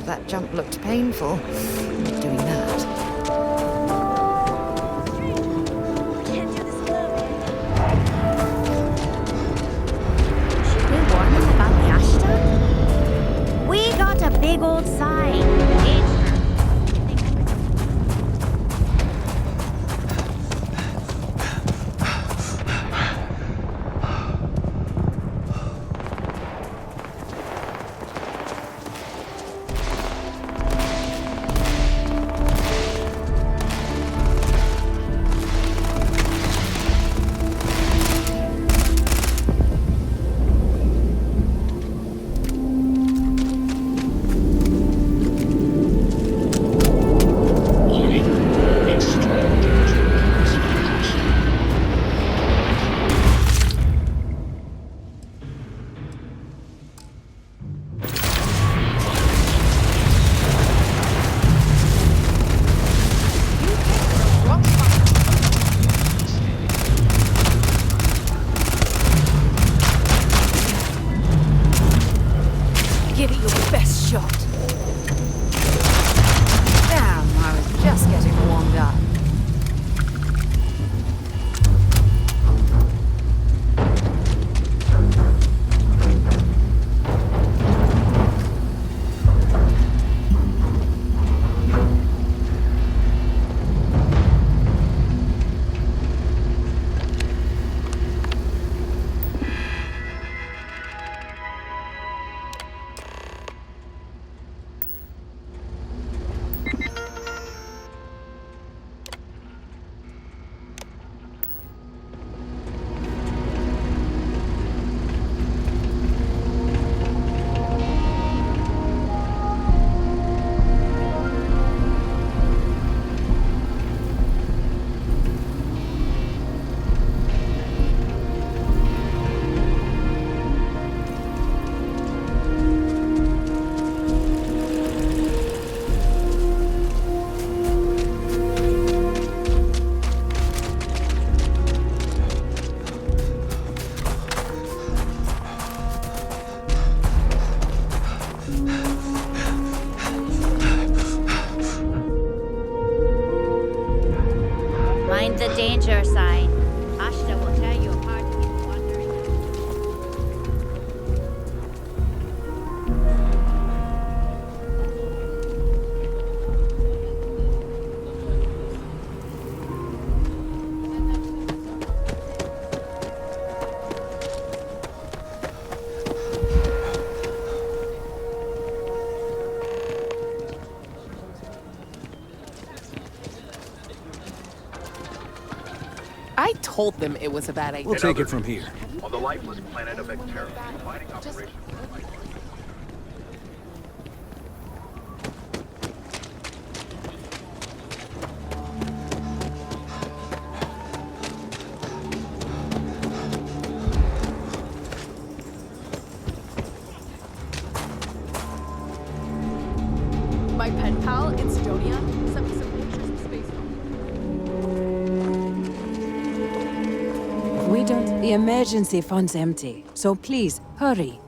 That jump looked painful. Not doing that. Should we warn them about the Ashta? We got a big old sign. Give it your best shot. Damn, I was just getting warmed up. Mind the danger sign. Ashta will tear you apart if you wander in there. I told them it was a bad idea. We'll take it from here. On the lifeless planet of Vectera, fighting operations. My pen pal in Sidonia sent me some pictures of space. We don't. The emergency fund's empty, so please, hurry.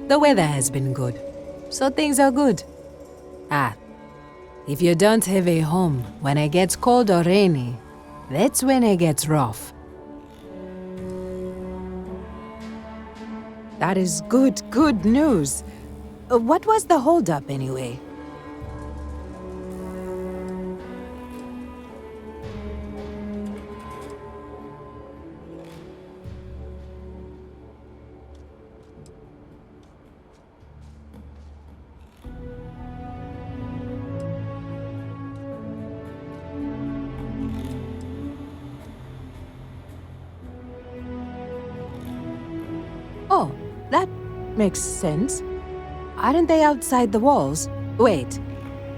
The weather has been good, so things are good. Ah, if you don't have a home when it gets cold or rainy, that's when it gets rough. That is good news. What was the holdup anyway? Oh, that makes sense. Aren't they outside the walls? Wait,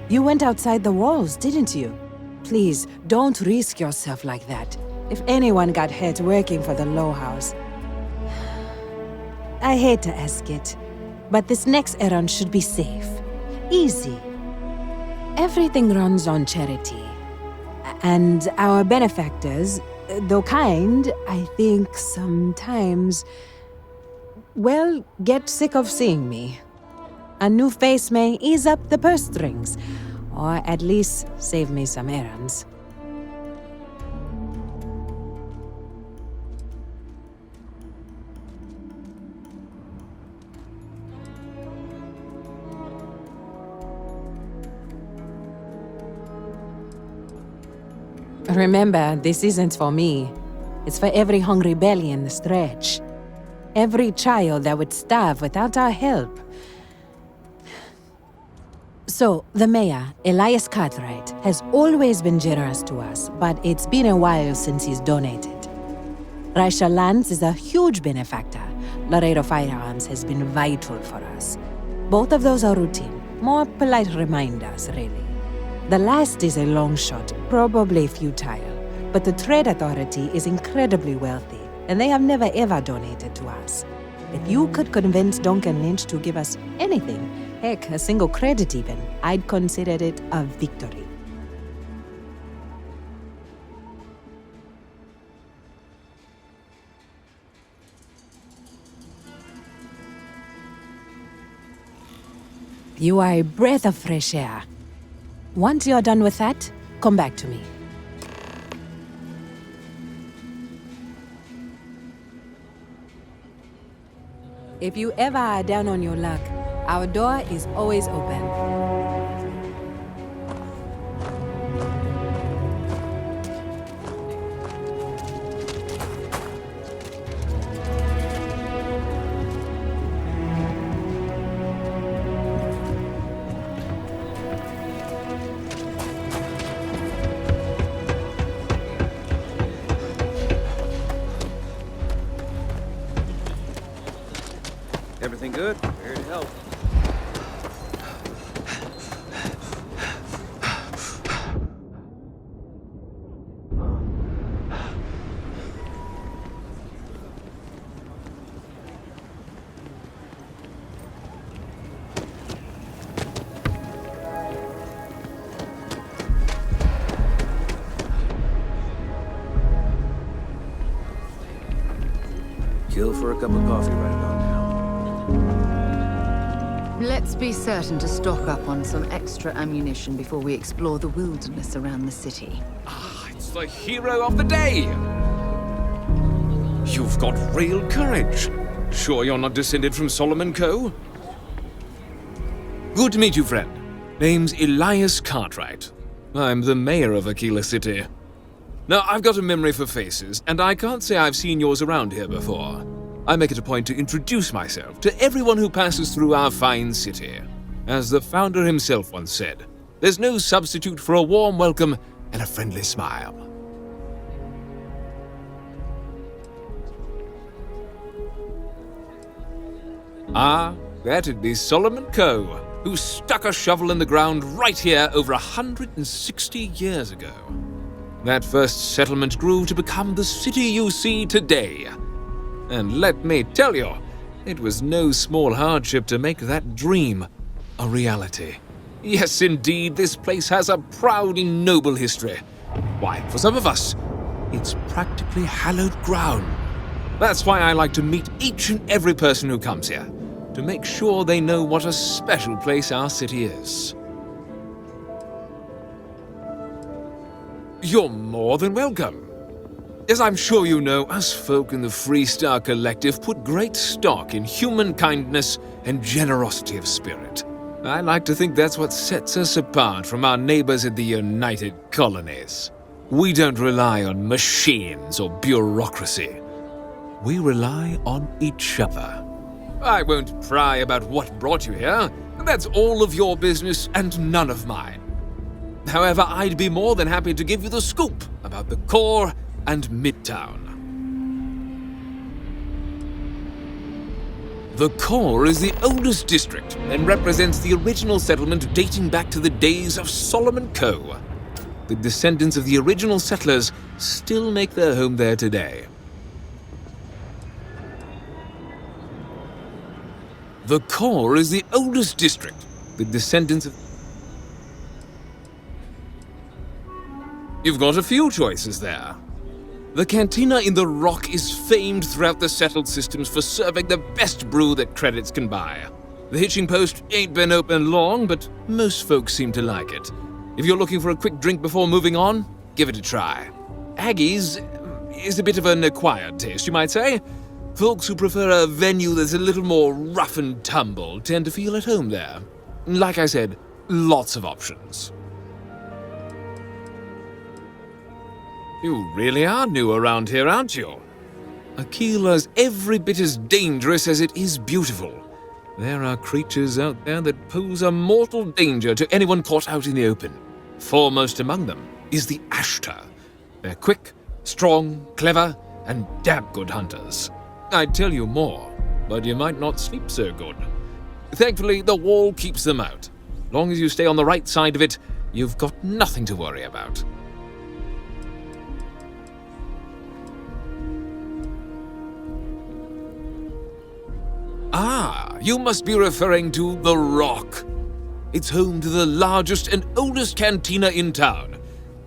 you went outside the walls, didn't you? Please, don't risk yourself like that. If anyone got hurt working for the Low House. I hate to ask it, but this next errand should be safe. Easy. Everything runs on charity. And our benefactors, Though kind, I think sometimes, well, get sick of seeing me. A new face may ease up the purse strings, or at least save me some errands. Remember, this isn't for me. It's for every hungry belly in the stretch. Every child that would starve without our help. So, the mayor, Elias Cartwright, has always been generous to us, but it's been a while since he's donated. Raisha Lands is a huge benefactor. Laredo Firearms has been vital for us. Both of those are routine, more polite reminders, really. The last is a long shot, probably futile, but the Trade Authority is incredibly wealthy, and they have never ever donated to us. If you could convince Duncan Lynch to give us anything, heck, a single credit even, I'd consider it a victory. You are a breath of fresh air. Once you're done with that, come back to me. If you ever are down on your luck, our door is always open. Everything good? Here to help. Kill for a cup of coffee right about now. Let's be certain to stock up on some extra ammunition before we explore the wilderness around the city. Ah, it's the hero of the day! You've got real courage. Sure you're not descended from Solomon Coe? Good to meet you, friend. Name's Elias Cartwright. I'm the mayor of Aquila City. Now, I've got a memory for faces, and I can't say I've seen yours around here before. I make it a point to introduce myself to everyone who passes through our fine city. As the founder himself once said, there's no substitute for a warm welcome and a friendly smile. Ah, that'd be Solomon Coe, who stuck a shovel in the ground right here over 160 years ago. That first settlement grew to become the city you see today. And let me tell you, it was no small hardship to make that dream a reality. Yes, indeed, this place has a proud and noble history. Why, for some of us, it's practically hallowed ground. That's why I like to meet each and every person who comes here, to make sure they know what a special place our city is. You're more than welcome. As I'm sure you know, us folk in the Freestar Collective put great stock in human kindness and generosity of spirit. I like to think that's what sets us apart from our neighbors in the United Colonies. We don't rely on machines or bureaucracy. We rely on each other. I won't pry about what brought you here. That's all of your business and none of mine. However, I'd be more than happy to give you the scoop about the core and Midtown. The core is the oldest district and represents the original settlement dating back to the days of Solomon Coe. The descendants of the original settlers still make their home there today. The core is the oldest district. The descendants of... You've got a few choices there. The cantina in the rock is famed throughout the settled systems for serving the best brew that credits can buy. The hitching post ain't been open long, but most folks seem to like it. If you're looking for a quick drink before moving on, give it a try. Aggie's is a bit of an acquired taste, you might say. Folks who prefer a venue that's a little more rough and tumble tend to feel at home there. Like I said, lots of options. You really are new around here, aren't you? Aquila's every bit as dangerous as it is beautiful. There are creatures out there that pose a mortal danger to anyone caught out in the open. Foremost among them is the Ashtar. They're quick, strong, clever, and damn good hunters. I'd tell you more, but you might not sleep so good. Thankfully, the wall keeps them out. Long as you stay on the right side of it, you've got nothing to worry about. Ah, you must be referring to The Rock. It's home to the largest and oldest cantina in town.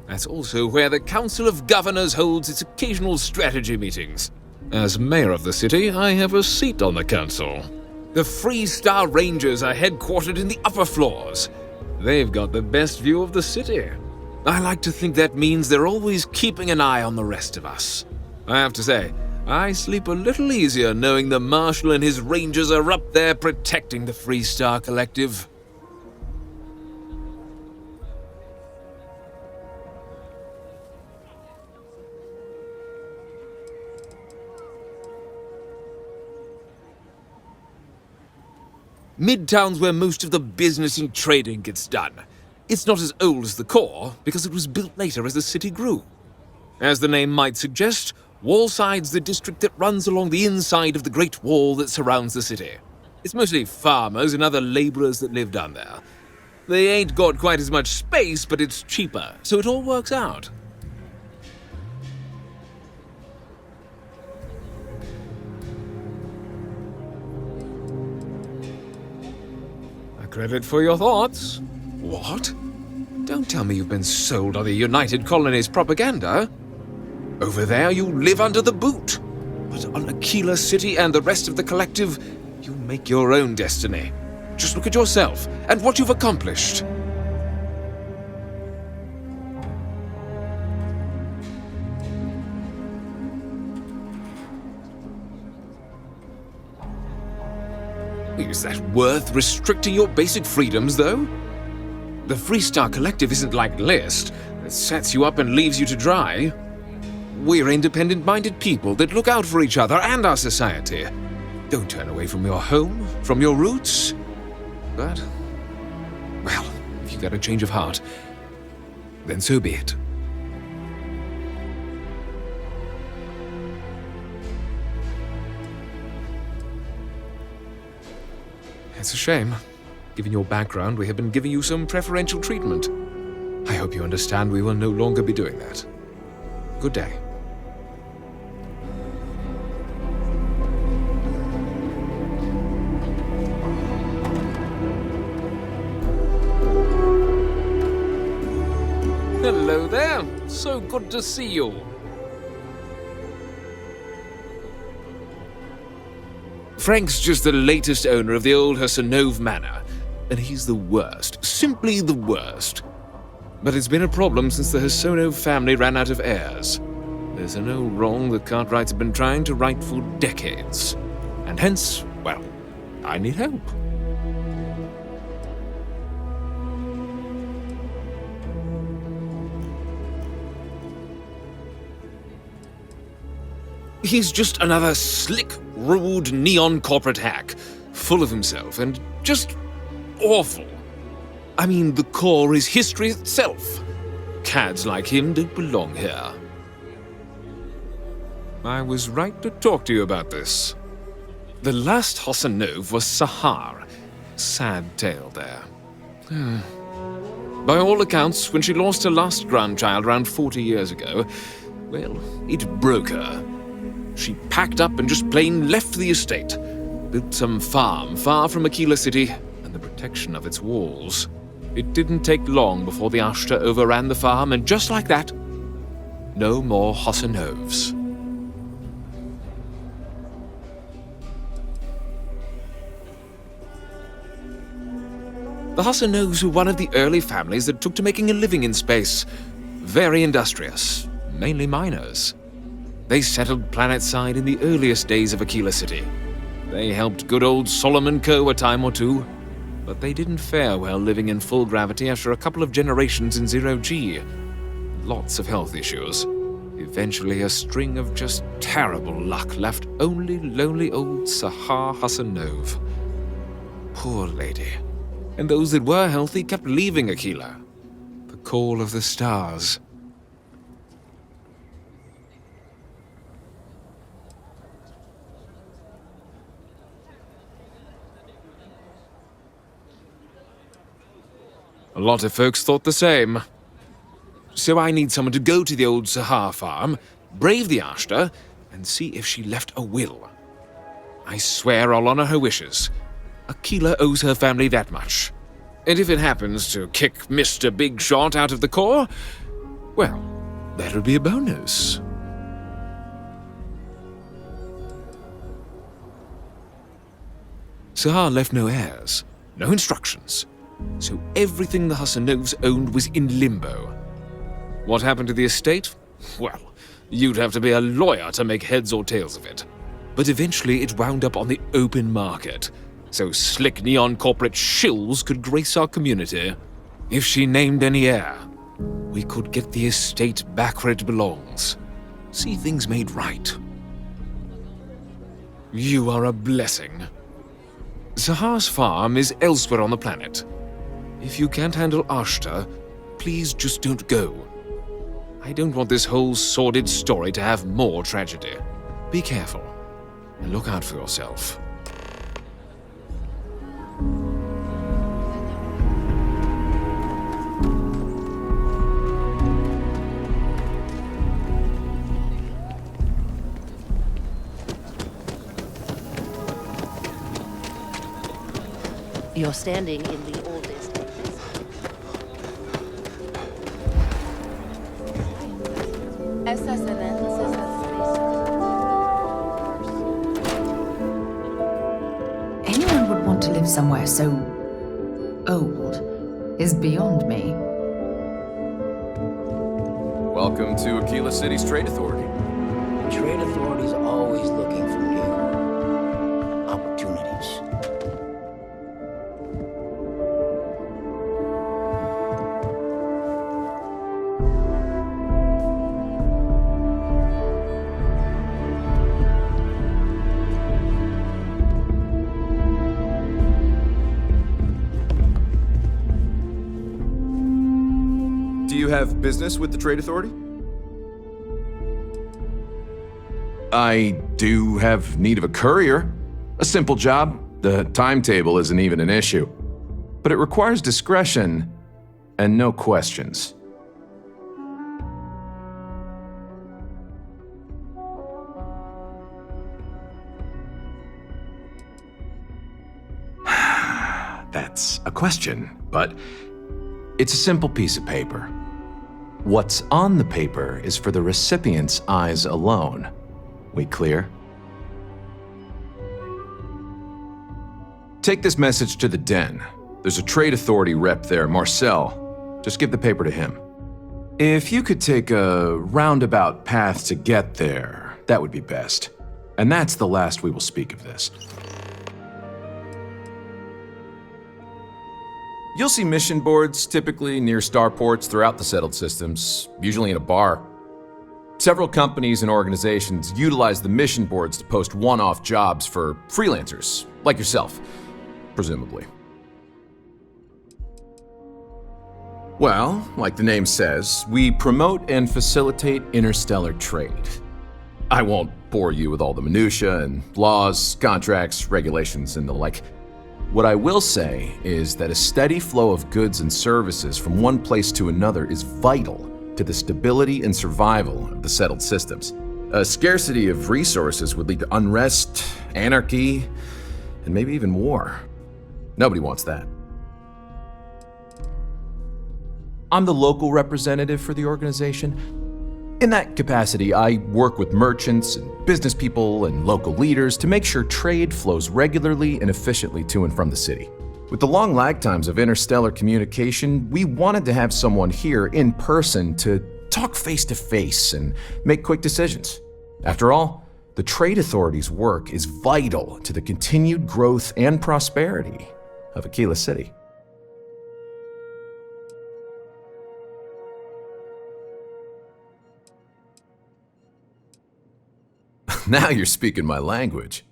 That's also where the Council of Governors holds its occasional strategy meetings. As mayor of the city, I have a seat on the council. The Freestar Rangers are headquartered in the upper floors. They've got the best view of the city. I like to think that means they're always keeping an eye on the rest of us. I have to say, I sleep a little easier knowing the Marshal and his Rangers are up there protecting the Freestar Collective. Midtown's where most of the business and trading gets done. It's not as old as the core, because it was built later as the city grew. As the name might suggest, Wallside's the district that runs along the inside of the Great Wall that surrounds the city. It's mostly farmers and other laborers that live down there. They ain't got quite as much space, but it's cheaper, so it all works out. Credit for your thoughts. What? Don't tell me you've been sold on the United Colonies propaganda. Over there you live under the boot. But on Aquila City and the rest of the collective, you make your own destiny. Just look at yourself and what you've accomplished. Is that worth restricting your basic freedoms, though? The Freestar Collective isn't like List, that sets you up and leaves you to dry. We're independent-minded people that look out for each other and our society. Don't turn away from your home, from your roots. But, well, if you got a change of heart, then so be it. It's a shame. Given your background, we have been giving you some preferential treatment. I hope you understand we will no longer be doing that. Good day. Hello there. So good to see you. Frank's just the latest owner of the old Hassanove Manor, and he's the worst, simply the worst. But it's been a problem since the Hassanove family ran out of heirs. There's an old wrong the Cartwrights have been trying to right for decades. And hence, well, I need help. He's just another slick, rude, neon corporate hack, full of himself and just awful. I mean, the core is history itself. Cads like him don't belong here. I was right to talk to you about this. The last Hassanove was Sahar. Sad tale there. By all accounts, when she lost her last grandchild around 40 years ago, well, it broke her. She packed up and just plain left the estate, built some farm far from Aquila City and the protection of its walls. It didn't take long before the Ashtar overran the farm, and just like that, No more Hossanovs. The Hossanovs were one of the early families that took to making a living in space. Very industrious, mainly miners. They settled planetside in the earliest days of Aquila City. They helped good old Solomon Co. a time or two, but they didn't fare well living in full gravity after a couple of generations in zero-G. Lots of health issues. Eventually, a string of just terrible luck left only lonely old Sahar Hassanov. Poor lady. And those that were healthy kept leaving Aquila. The call of the stars. A lot of folks thought the same. So I need someone to go to the old Sahar farm, brave the Ashta, and see if she left a will. I swear I'll honor her wishes. Aquila owes her family that much. And if it happens to kick Mr. Big Shot out of the Corps, well, that'll be a bonus. Sahar left no heirs, no instructions, so everything the Hassanovs owned was in limbo. What happened to the estate? Well, you'd have to be a lawyer to make heads or tails of it. But eventually it wound up on the open market, so slick neon corporate shills could grace our community. If she named any heir, we could get the estate back where it belongs. See things made right. You are a blessing. Sahar's farm is elsewhere on the planet. If you can't handle Ashta, please just don't go. I don't want this whole sordid story to have more tragedy. Be careful, and look out for yourself. You're standing in the oldest. Anyone would want to live somewhere so old is beyond me. Welcome to Aquila City's Trade Authority. Trade Authority's always looking for new opportunities. Do you have business with the Trade Authority? I do have need of a courier. A simple job. The timetable isn't even an issue. But it requires discretion and no questions. That's a question, but it's a simple piece of paper. What's on the paper is for the recipient's eyes alone. We clear? Take this message to the Den. There's a Trade Authority rep there, Marcel. Just give the paper to him. If you could take a roundabout path to get there, that would be best. And that's the last we will speak of this. You'll see mission boards typically near starports throughout the settled systems, usually in a bar. Several companies and organizations utilize the mission boards to post one-off jobs for freelancers, like yourself, presumably. Well, like the name says, we promote and facilitate interstellar trade. I won't bore you with all the minutiae and laws, contracts, regulations, and the like. What I will say is that a steady flow of goods and services from one place to another is vital to the stability and survival of the settled systems. A scarcity of resources would lead to unrest, anarchy, and maybe even war. Nobody wants that. I'm the local representative for the organization. In that capacity, I work with merchants and business people and local leaders to make sure trade flows regularly and efficiently to and from the city. With the long lag times of interstellar communication, we wanted to have someone here in person to talk face to face and make quick decisions. After all, the Trade Authority's work is vital to the continued growth and prosperity of Aquila City. Now you're speaking my language.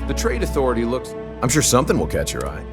The Trade Authority looks... I'm sure something will catch your eye.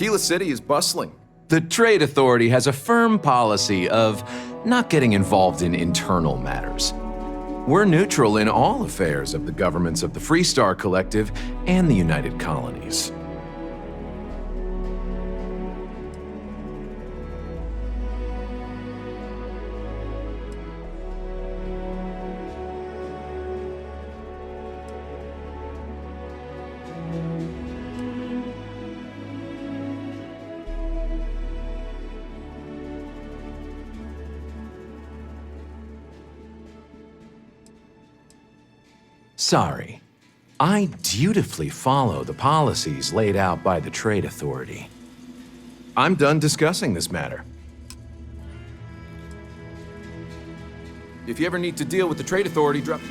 Aquila City is bustling. The Trade Authority has a firm policy of not getting involved in internal matters. We're neutral in all affairs of the governments of the Freestar Collective and the United Colonies. Sorry. I dutifully follow the policies laid out by the Trade Authority. I'm done discussing this matter. If you ever need to deal with the Trade Authority, drop...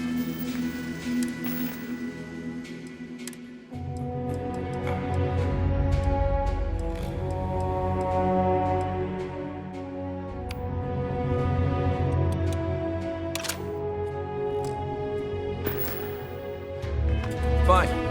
Fine.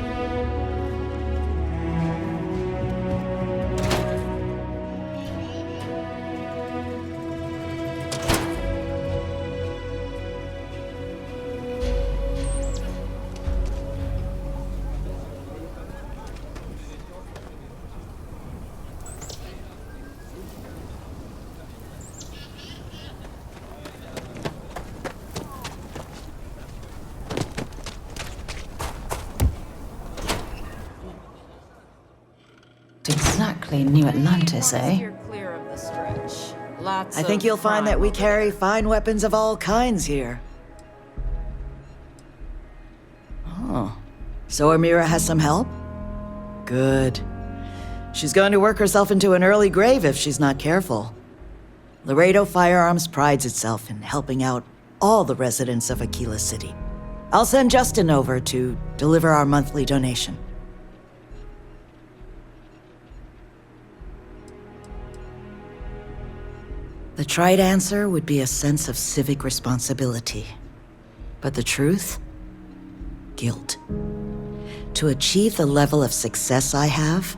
Exactly New Atlantis, eh? Steer clear of the stretch. Lots I think of you'll find crime that we over carry there. fine weapons of all kinds here. Oh. So Amira has some help? Good. She's going to work herself into an early grave if she's not careful. Laredo Firearms prides itself in helping out all the residents of Aquila City. I'll send Justin over to deliver our monthly donation. The trite answer would be a sense of civic responsibility. But the truth? Guilt. To achieve the level of success I have,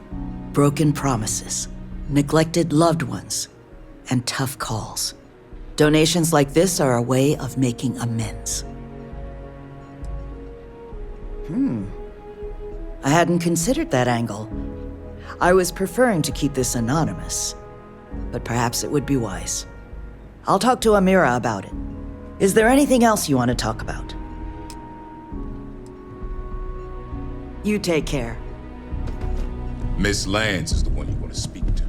broken promises, neglected loved ones, and tough calls. Donations like this are a way of making amends. I hadn't considered that angle. I was preferring to keep this anonymous, but perhaps it would be wise. I'll talk to Amira about it. Is there anything else you want to talk about? You take care. Miss Lance is the one you want to speak to.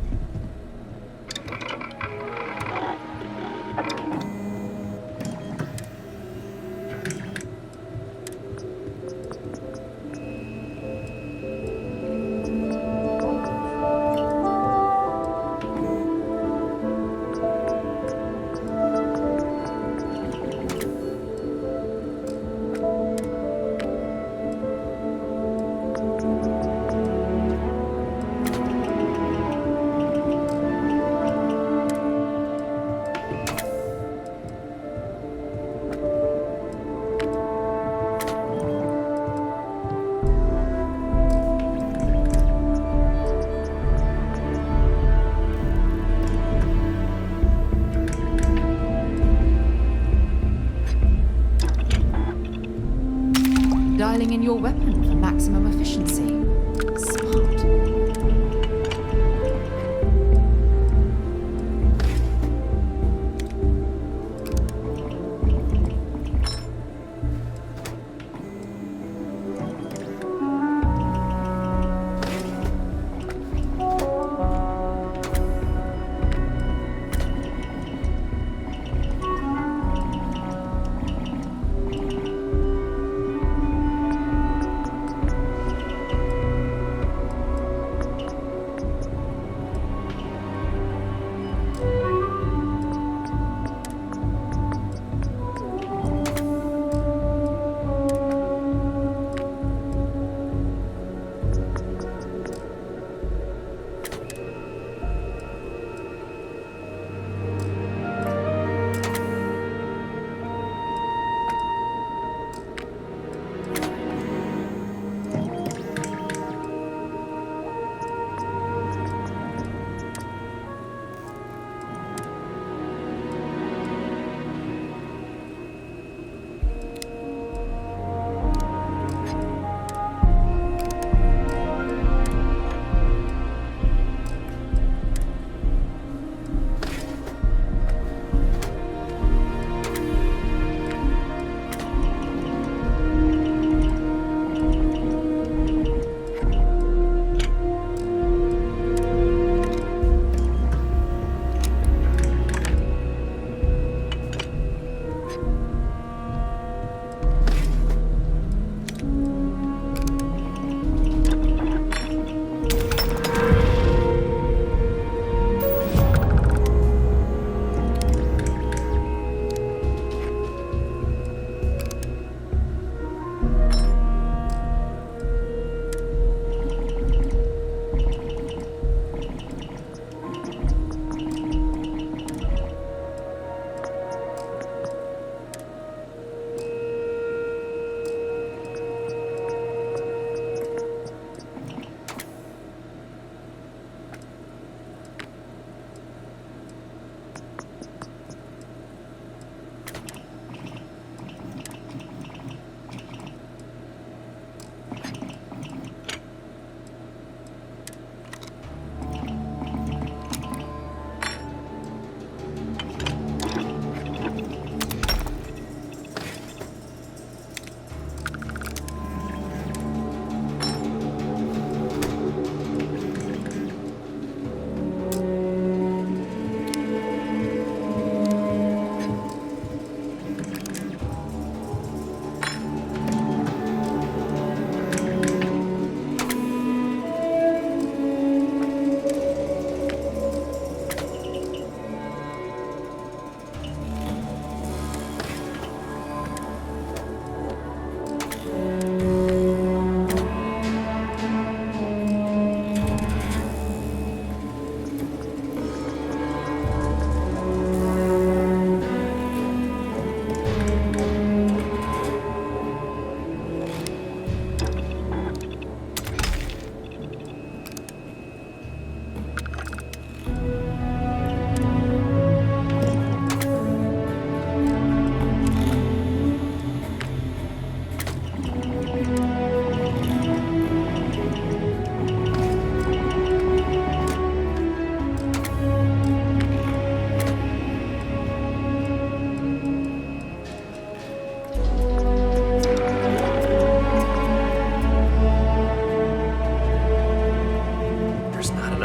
Dialing in your weapon for maximum efficiency. Smart.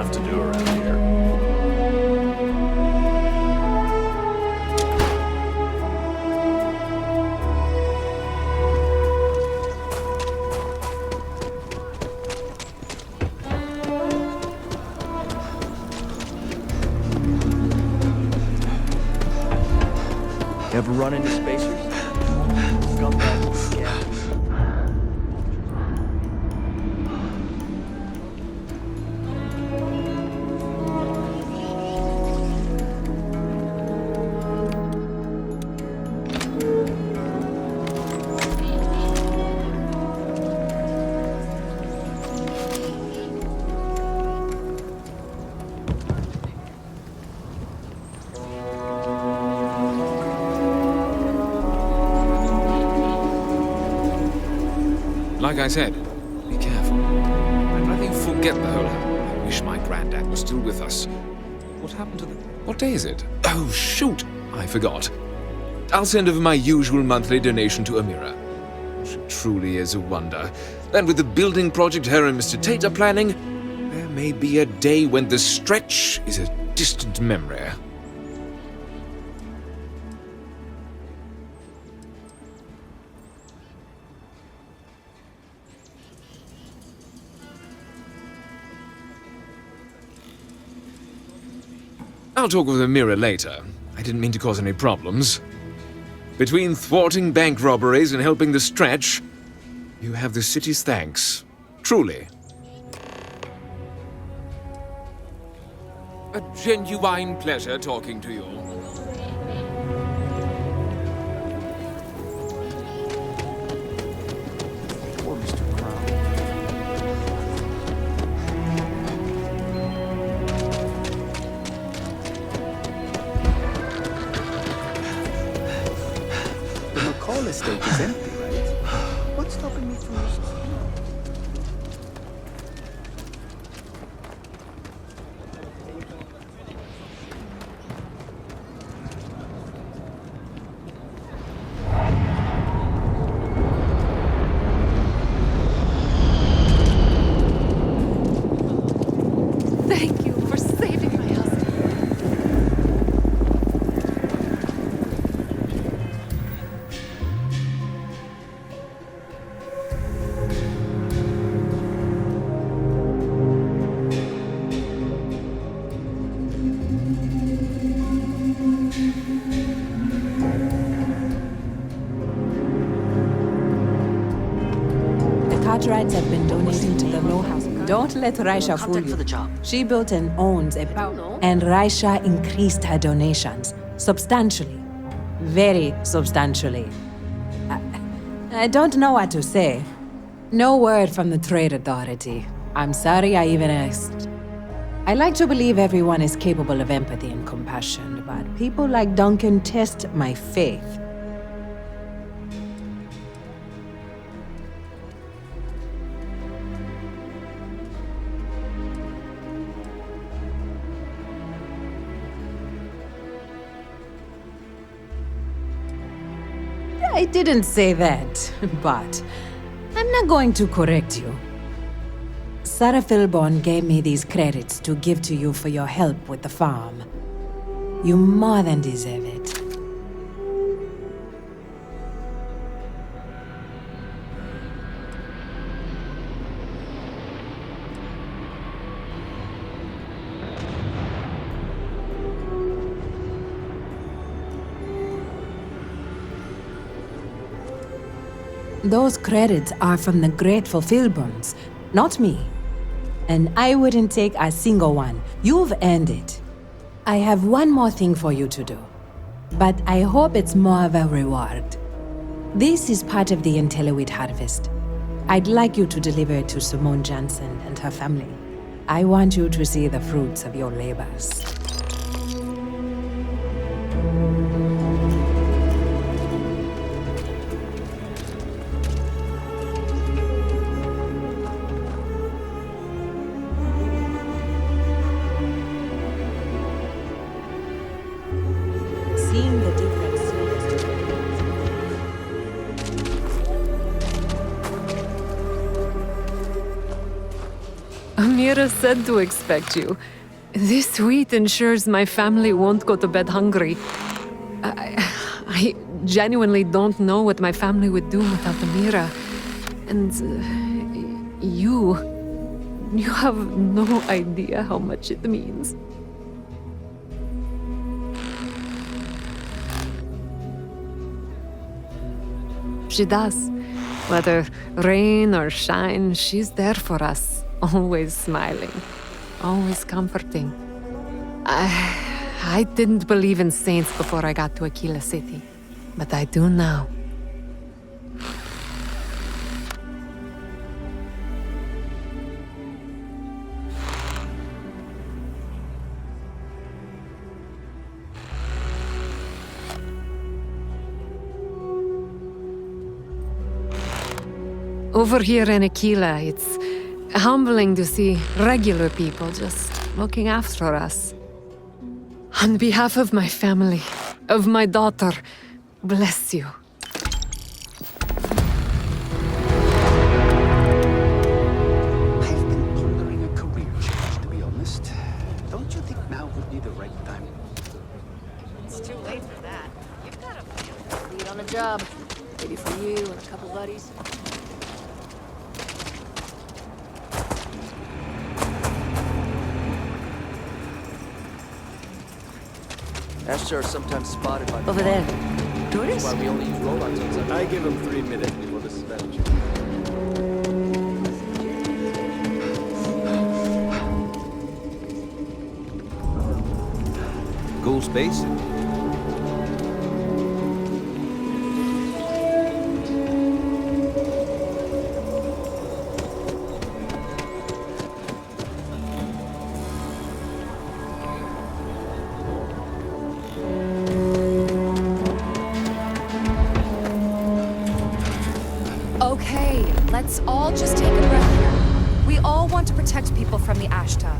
enough to do around here. Ever run into spacers? Scumbags, yeah. Like I said, be careful. I'd rather you forget the whole... I wish my granddad was still with us. What happened to the... What day is it? Oh, shoot! I forgot. I'll send over my usual monthly donation to Amira. She truly is a wonder. And with the building project her and Mr. Tate are planning, there may be a day when the stretch is a distant memory. I'll talk with Amira later. I didn't mean to cause any problems. Between thwarting bank robberies and helping the stretch, you have the city's thanks. Truly. A genuine pleasure talking to you. Poor Mr. Crown. The McCall estate is empty, right? What's stopping me from just... Thank you for saving my husband. The Cartwrights have been donating to the row house. Don't let Raisha fool Contact for the you. job. She built and owns a know. and Raisha increased her donations substantially. Very substantially. I don't know what to say. No word from the Trade Authority. I'm sorry I even asked. I like to believe everyone is capable of empathy and compassion, but people like Duncan test my faith. I didn't say that, but I'm not going to correct you. Sarah Philborn gave me these credits to give to you for your help with the farm. You more than deserve it. Those credits are from the grateful Philborns, not me. And I wouldn't take a single one. You've earned it. I have one more thing for you to do, but I hope it's more of a reward. This is part of the Intellowit harvest. I'd like you to deliver it to Simone Jansen and her family. I want you to see the fruits of your labors. Seeing the difference. Amira said to expect you. This wheat ensures my family won't go to bed hungry. I genuinely don't know what my family would do without Amira. And you have no idea how much it means. She does. Whether rain or shine, she's there for us. Always smiling. Always comforting. I didn't believe in saints before I got to Aquila City. But I do now. Over here in Aquila, it's humbling to see regular people just looking after us. On behalf of my family, of my daughter, bless you. I've been pondering a career change, to be honest. Don't you think now would be the right time? It's too late for that. You've got a lead on a job. Maybe for you and a couple buddies. Ashtar are sometimes spotted by the Over there. That's Tourists? why we only use robots on Sunday. I give them 3 minutes before the suspension. Cool space. Okay, let's all just take a breath here. We all want to protect people from the Ashta.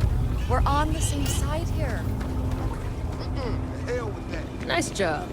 We're on the same side here. Nice job.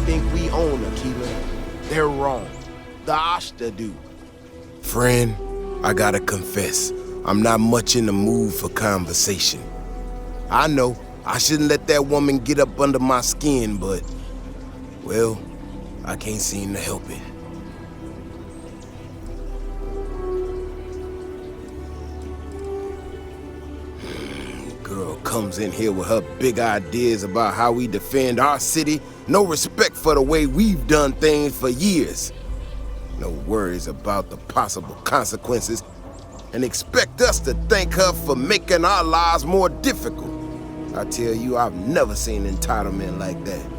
think we own Aquila. They're wrong. The Ashta do. Friend, I gotta confess, I'm not much in the mood for conversation. I know. I shouldn't let that woman get up under my skin, but... well, I can't seem to help it. Girl comes in here with her big ideas about how we defend our city. No respect for the way we've done things for years. No worries about the possible consequences. And expect us to thank her for making our lives more difficult. I tell you, I've never seen entitlement like that.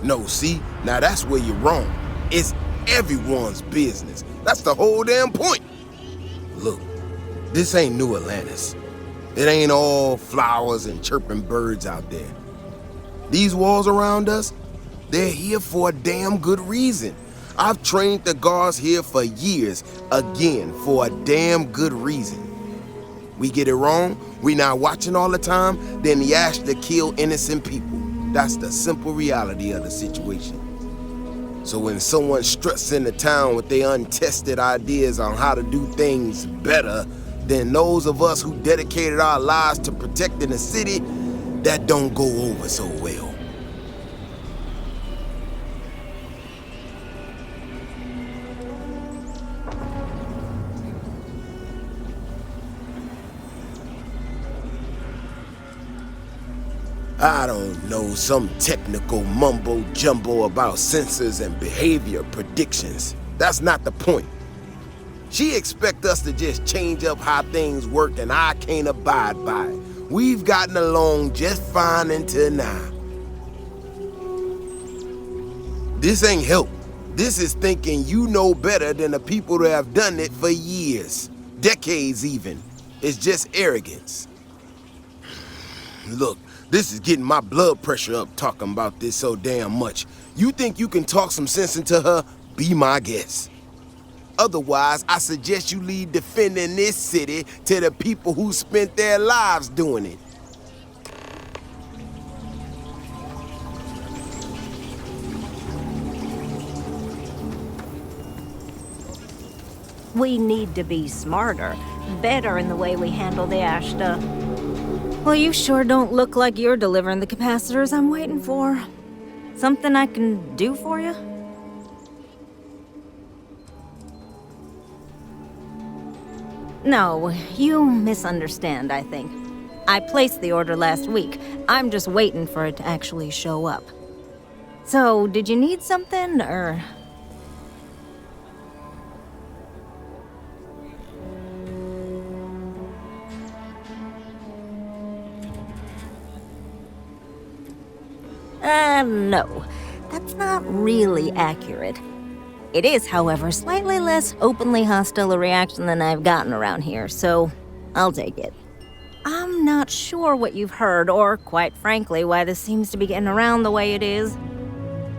No, see? Now that's where you're wrong. It's everyone's business. That's the whole damn point. Look, this ain't New Atlantis. It ain't all flowers and chirping birds out there. These walls around us, they're here for a damn good reason. I've trained the guards here for years, again, for a damn good reason. We get it wrong, we not watching all the time, then the Ashta kill innocent people. That's the simple reality of the situation. So when someone struts into town with their untested ideas on how to do things better than those of us who dedicated our lives to protecting the city, that don't go over so well. I don't know, some technical mumbo-jumbo about sensors and behavior predictions. That's not the point. She expects us to just change up how things work and I can't abide by it. We've gotten along just fine until now. This ain't help. This is thinking you know better than the people that have done it for years. Decades even. It's just arrogance. Look, this is getting my blood pressure up talking about this so damn much. You think you can talk some sense into her? Be my guest. Otherwise, I suggest you leave defending this city to the people who spent their lives doing it. We need to be smarter, better in the way we handle the Ashta. Well, you sure don't look like you're delivering the capacitors I'm waiting for. Something I can do for you? No, you misunderstand, I think. I placed the order last week. I'm just waiting for it to actually show up. So, did you need something, or...? No. That's not really accurate. It is, however, slightly less openly hostile a reaction than I've gotten around here, so I'll take it. I'm not sure what you've heard, or, quite frankly, why this seems to be getting around the way it is.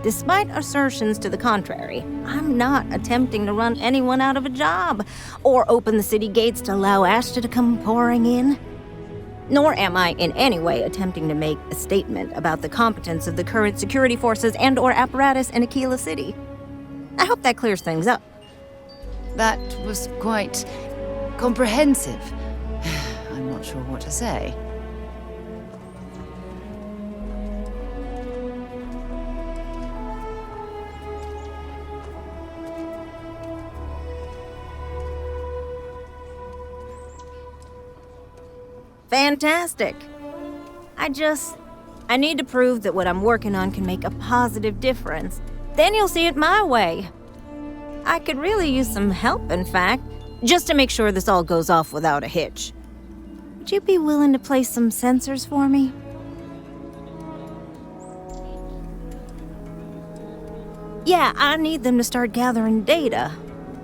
Despite assertions to the contrary, I'm not attempting to run anyone out of a job, or open the city gates to allow Ashta to come pouring in. Nor am I in any way attempting to make a statement about the competence of the current security forces and/or apparatus in Aquila City. I hope that clears things up. That was quite comprehensive. I'm not sure what to say. Fantastic. I need to prove that what I'm working on can make a positive difference. Then you'll see it my way. I could really use some help, in fact, just to make sure this all goes off without a hitch. Would you be willing to place some sensors for me? Yeah, I need them to start gathering data.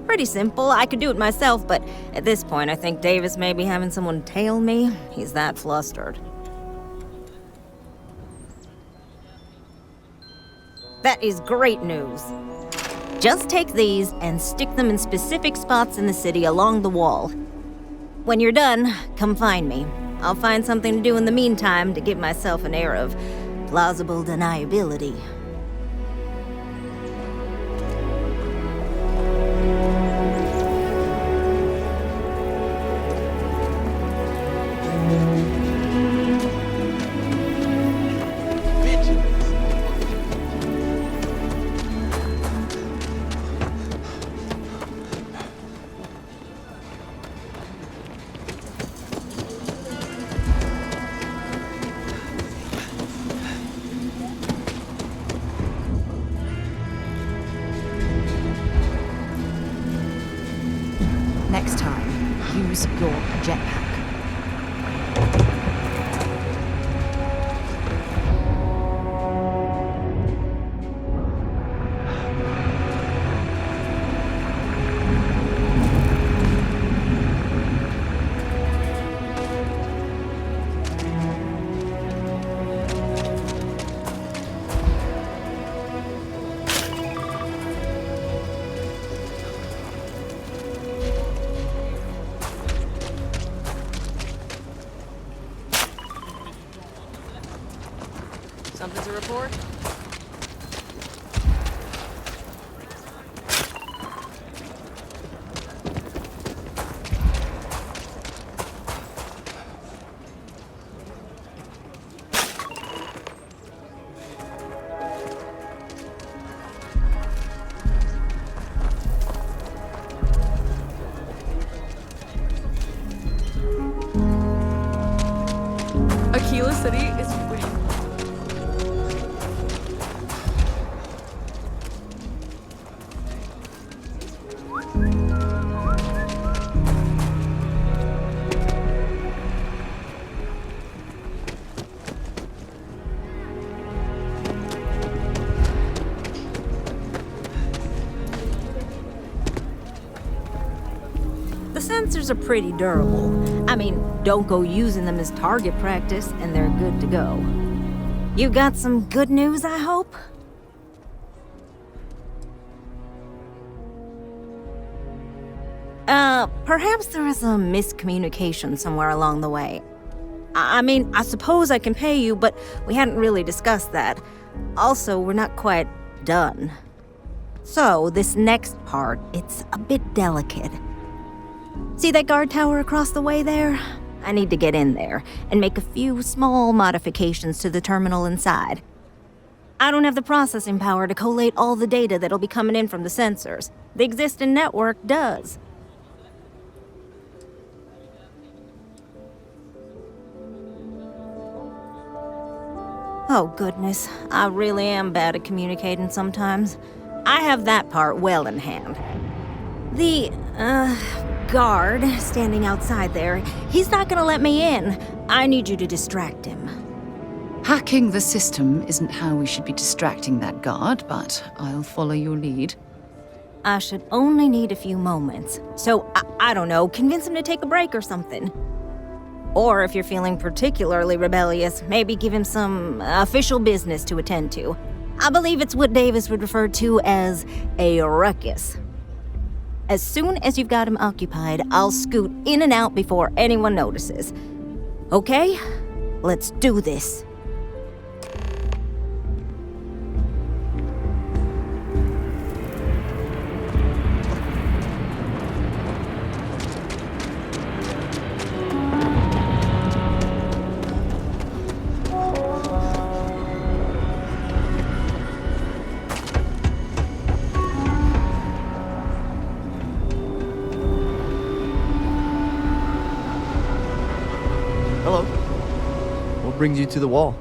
Pretty simple. I could do it myself, but at this point, I think Davis may be having someone tail me. He's that flustered. That is great news. Just take these and stick them in specific spots in the city along the wall. When you're done, come find me. I'll find something to do in the meantime to give myself an air of plausible deniability. Next time, use your jetpack. Something to report? Aquila City is way The sensors are pretty durable. I mean, don't go using them as target practice, and they're good to go. You got some good news, I hope? Perhaps there is a miscommunication somewhere along the way. I mean, I suppose I can pay you, but we hadn't really discussed that. Also, we're not quite done. So, this next part, it's a bit delicate. See that guard tower across the way there? I need to get in there and make a few small modifications to the terminal inside. I don't have the processing power to collate all the data that'll be coming in from the sensors. The existing network does. Oh goodness, I really am bad at communicating sometimes. I have that part well in hand. The, guard standing outside there, he's not gonna let me in. I need you to distract him. Hacking the system isn't how we should be distracting that guard, but I'll follow your lead. I should only need a few moments. So, I don't know, convince him to take a break or something. Or if you're feeling particularly rebellious, maybe give him some official business to attend to. I believe it's what Davis would refer to as a ruckus. As soon as you've got him occupied, I'll scoot in and out before anyone notices. Okay? Let's do this. Hello. What brings you to the wall?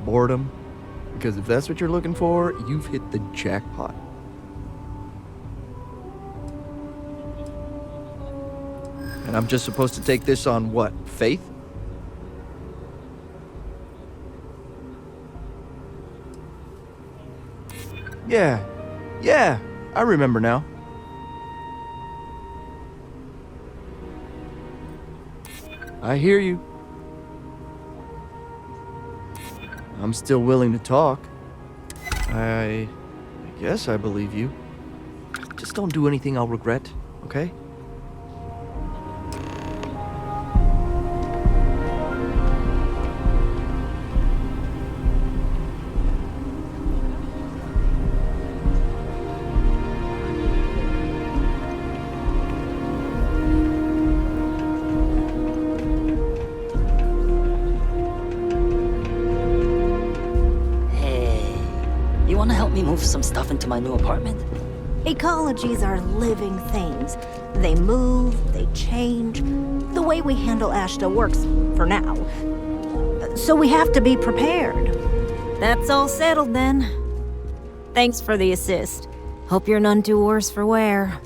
Boredom? Because if that's what you're looking for, you've hit the jackpot. And I'm just supposed to take this on what? Faith? Yeah, I remember now. I hear you. I'm still willing to talk. I guess I believe you. Just don't do anything I'll regret, okay? You want to help me move some stuff into my new apartment? Ecologies are living things. They move, they change. The way we handle Ashta works for now. So we have to be prepared. That's all settled then. Thanks for the assist. Hope you're none too worse for wear.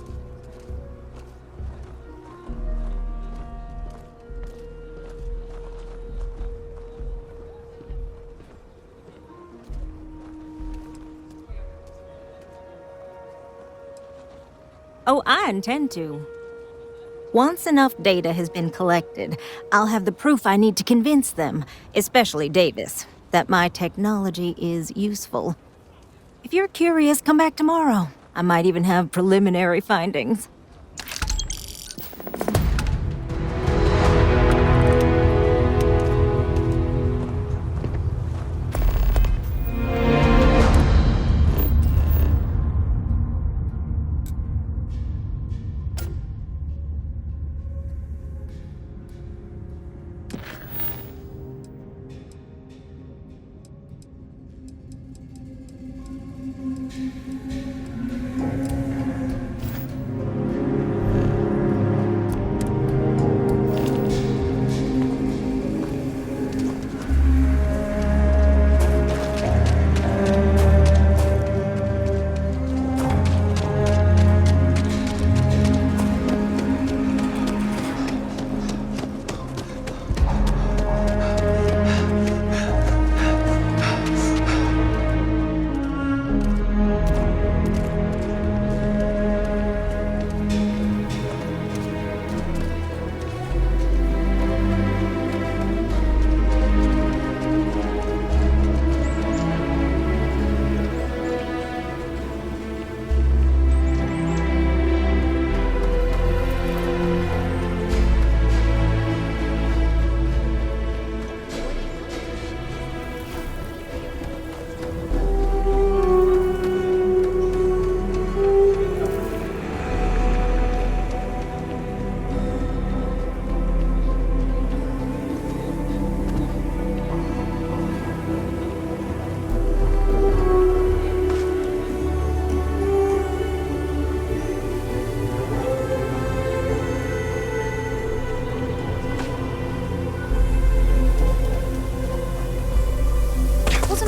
Oh, I intend to. Once enough data has been collected, I'll have the proof I need to convince them, especially Davis, that my technology is useful. If you're curious, come back tomorrow. I might even have preliminary findings.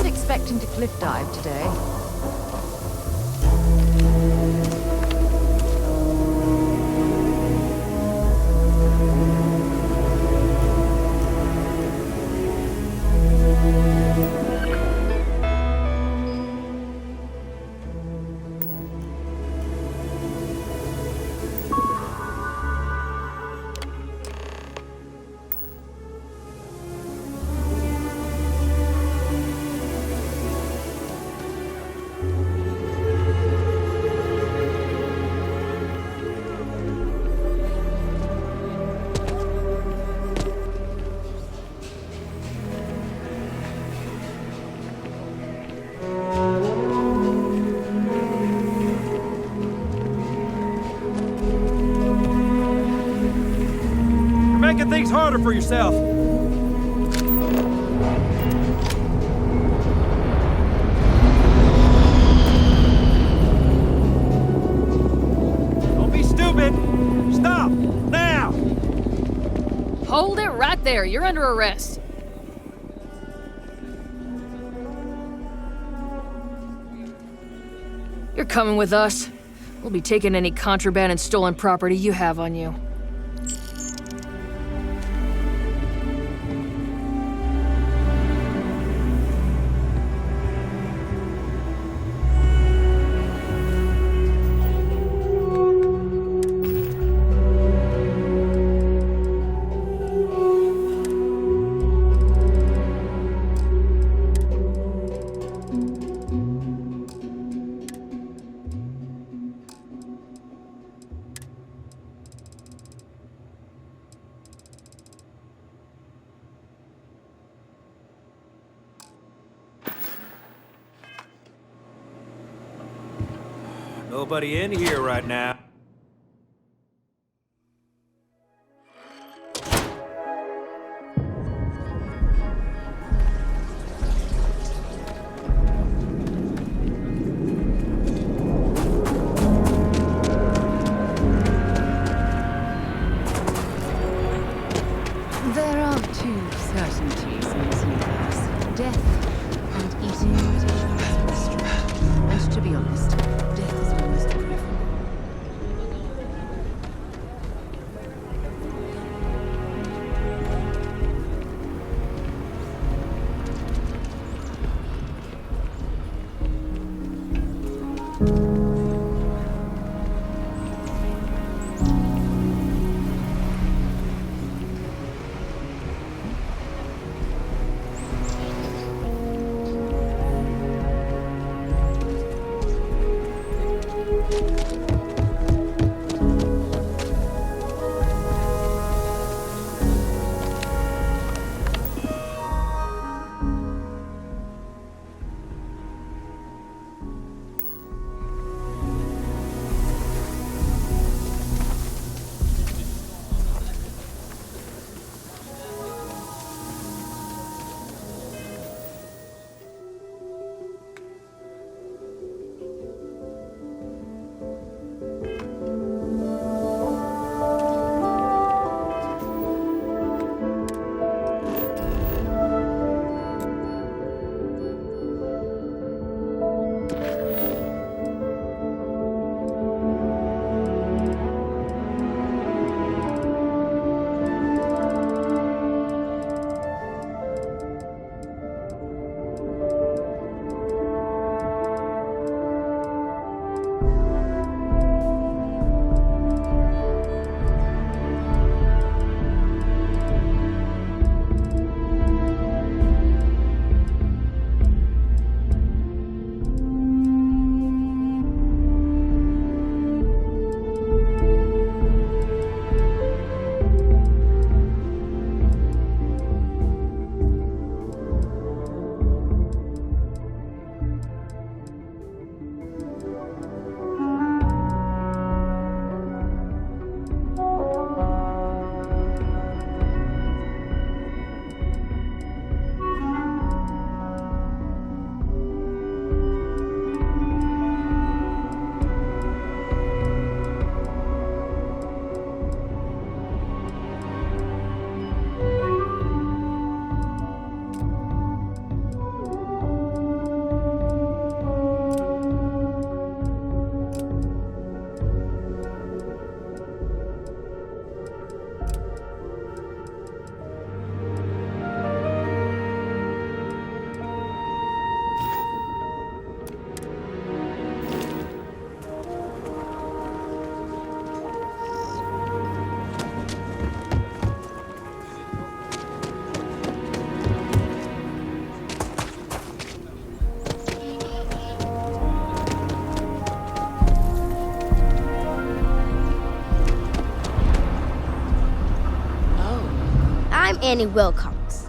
Expecting to cliff dive today. Making things harder for yourself. Don't be stupid. Stop now. Hold it right there. You're under arrest. You're coming with us. We'll be taking any contraband and stolen property you have on you. Nobody in here right now. There are two certainties in this universe. Death and eating invitations as a mystery. And to be honest, death is almost the proof. Annie Wilcox.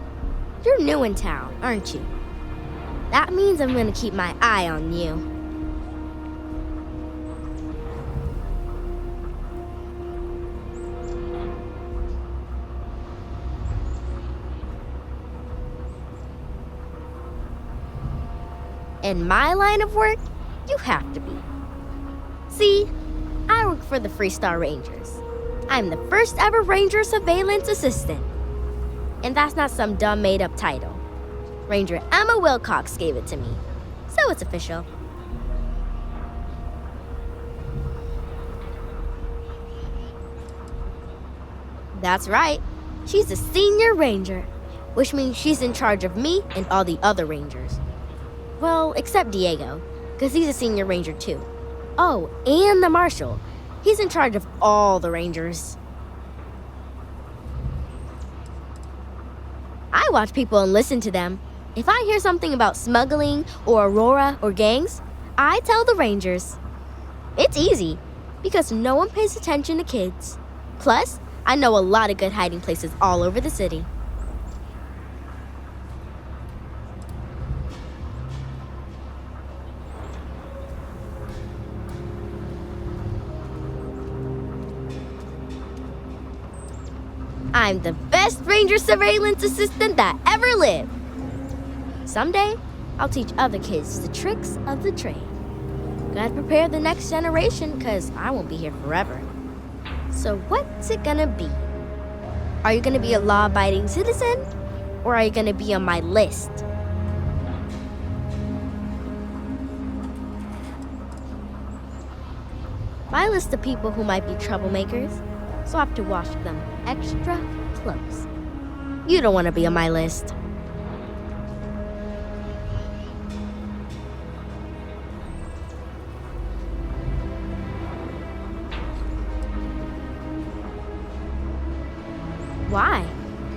You're new in town, aren't you? That means I'm gonna keep my eye on you. In my line of work, you have to be. See, I work for the Freestar Rangers. I'm the first ever Ranger Surveillance Assistant. And that's not some dumb made-up title. Ranger Emma Wilcox gave it to me, so it's official. That's right. She's a senior ranger, which means she's in charge of me and all the other rangers. Well, except Diego, because he's a senior ranger too. Oh, and the marshal. He's in charge of all the rangers. I watch people and listen to them. If I hear something about smuggling or Aurora or gangs, I tell the rangers. It's easy, because no one pays attention to kids. Plus, I know a lot of good hiding places all over the city. I'm the best ranger surveillance assistant that ever lived. Someday, I'll teach other kids the tricks of the trade. Gotta prepare the next generation, cause I won't be here forever. So what's it gonna be? Are you gonna be a law-abiding citizen? Or are you gonna be on my list? My list of people who might be troublemakers, so I have to watch them extra close. You don't want to be on my list. Why?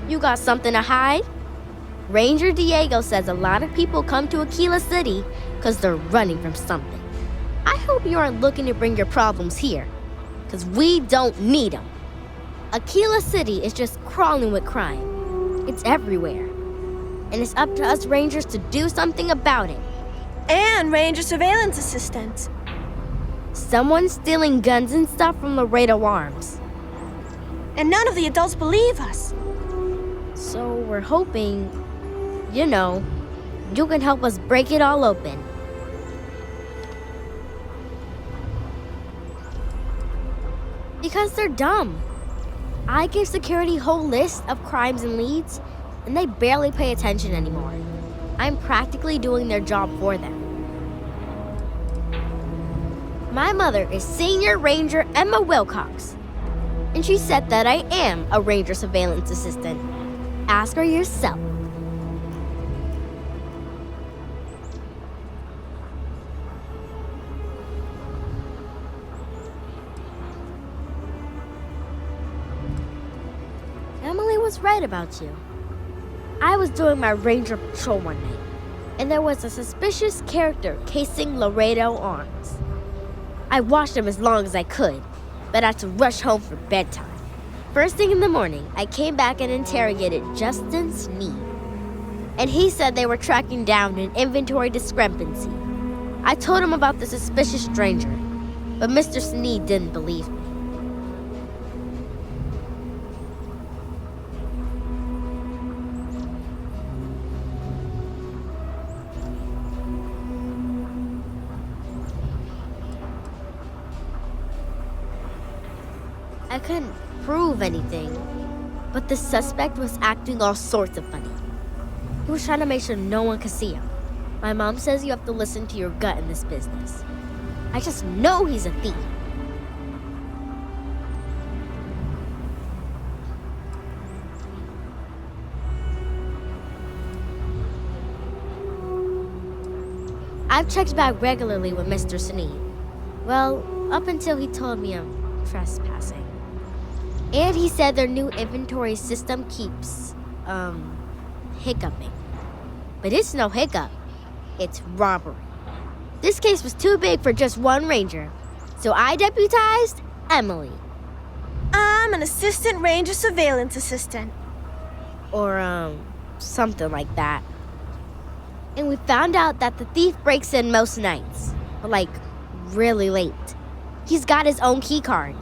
You got something to hide? Ranger Diego says a lot of people come to Aquila City because they're running from something. I hope you aren't looking to bring your problems here, because we don't need them. Aquila City is just crawling with crime. It's everywhere. And it's up to us Rangers to do something about it. And Ranger surveillance assistants. Someone's stealing guns and stuff from Laredo Arms. And none of the adults believe us. So we're hoping, you can help us break it all open. Because they're dumb. I give security a whole list of crimes and leads, and they barely pay attention anymore. I'm practically doing their job for them. My mother is Senior Ranger Emma Wilcox, and she said that I am a Ranger surveillance assistant. Ask her yourself. Emily was right about you. I was doing my ranger patrol one night, and there was a suspicious character casing Laredo Arms. I watched him as long as I could, but I had to rush home for bedtime. First thing in the morning, I came back and interrogated Justin Sneed, and he said they were tracking down an inventory discrepancy. I told him about the suspicious stranger, but Mr. Sneed didn't believe me. I couldn't prove anything, but the suspect was acting all sorts of funny. He was trying to make sure no one could see him. My mom says you have to listen to your gut in this business. I just know he's a thief. I've checked back regularly with Mr. Sneed. Well, up until he told me I'm trespassing. And he said their new inventory system keeps, hiccuping. But it's no hiccup. It's robbery. This case was too big for just one ranger, so I deputized Emily. I'm an assistant ranger surveillance assistant. Or, something like that. And we found out that the thief breaks in most nights, but like, really late. He's got his own key card.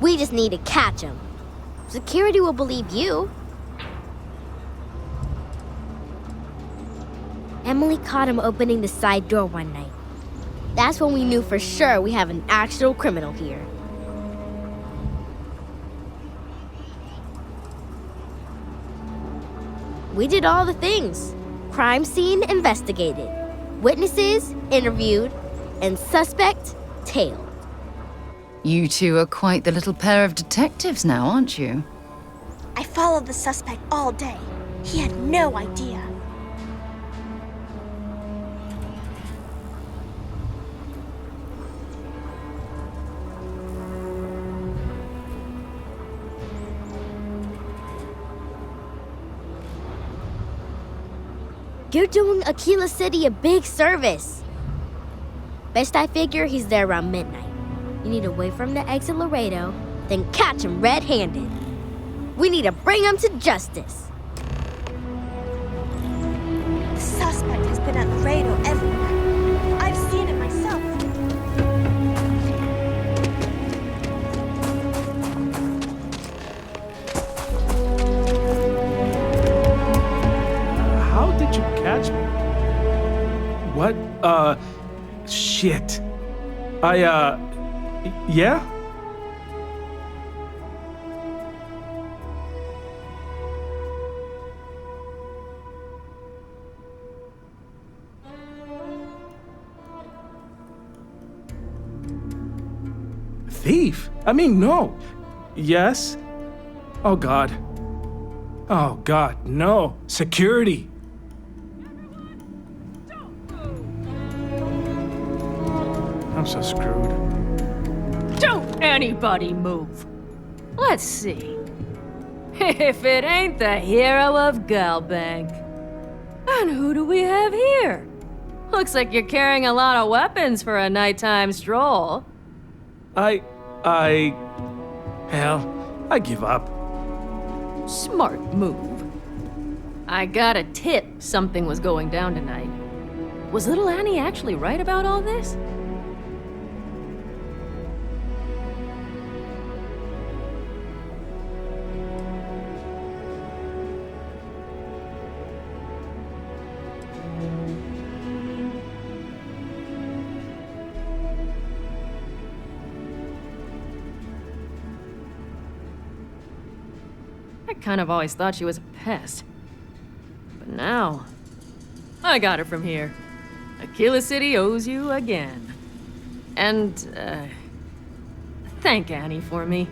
We just need to catch him. Security will believe you. Emily caught him opening the side door one night. That's when we knew for sure we have an actual criminal here. We did all the things. Crime scene investigated, witnesses interviewed, and suspect tailed. You two are quite the little pair of detectives now, aren't you? I followed the suspect all day. He had no idea. You're doing Aquila City a big service. Best I figure he's there around midnight. You need to wait for him to exit Laredo, then catch him red-handed. We need to bring him to justice. The suspect has been at Laredo everywhere. I've seen it myself. Shit. Yeah? Thief? I mean, no. Yes? Oh, God. Oh, God, no. Security. I'm so screwed. Don't anybody move. Let's see. If it ain't the hero of Galbank. And who do we have here? Looks like you're carrying a lot of weapons for a nighttime stroll. Hell, I give up. Smart move. I got a tip something was going down tonight. Was little Annie actually right about all this? I kind of always thought she was a pest. But now, I got her from here. Aquila City owes you again. And, thank Annie for me.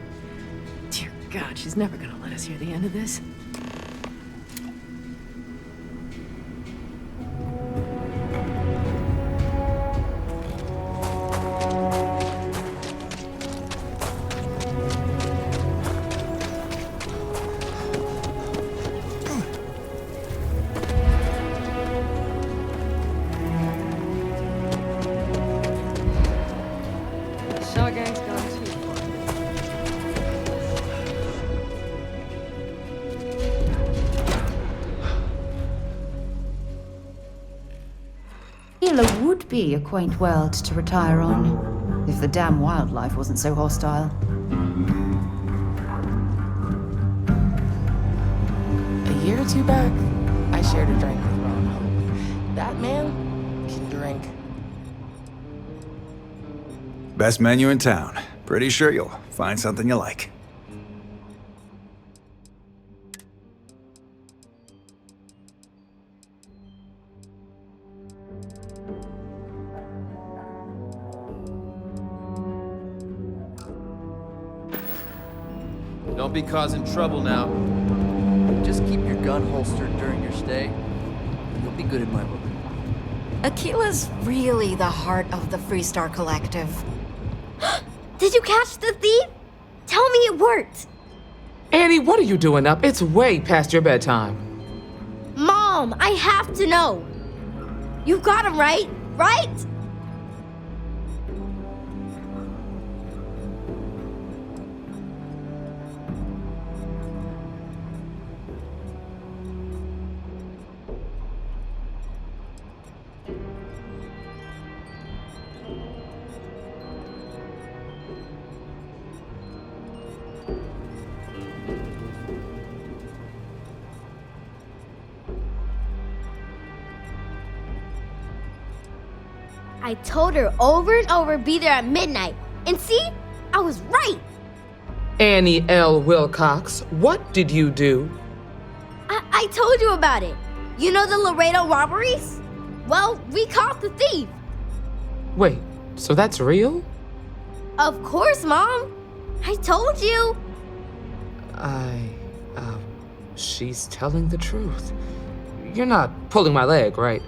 Dear God, she's never gonna let us hear the end of this. Aquila would be a quaint world to retire on, if the damn wildlife wasn't so hostile. A year or two back, I shared a drink with Ron Hope. That man can drink. Best menu in town. Pretty sure you'll find something you like. Don't be causing trouble now. Just keep your gun holstered during your stay, and you'll be good in my book. Aquila's really the heart of the Freestar Collective. Did you catch the thief? Tell me it worked. Annie, what are you doing up? It's way past your bedtime. Mom, I have to know. You got him right? Right? I told her over and over be there at midnight. And see? I was right. Annie L. Wilcox, what did you do? I told you about it. You know the Laredo robberies? Well, we caught the thief. Wait, so that's real? Of course, Mom. I told you. She's telling the truth. You're not pulling my leg, right?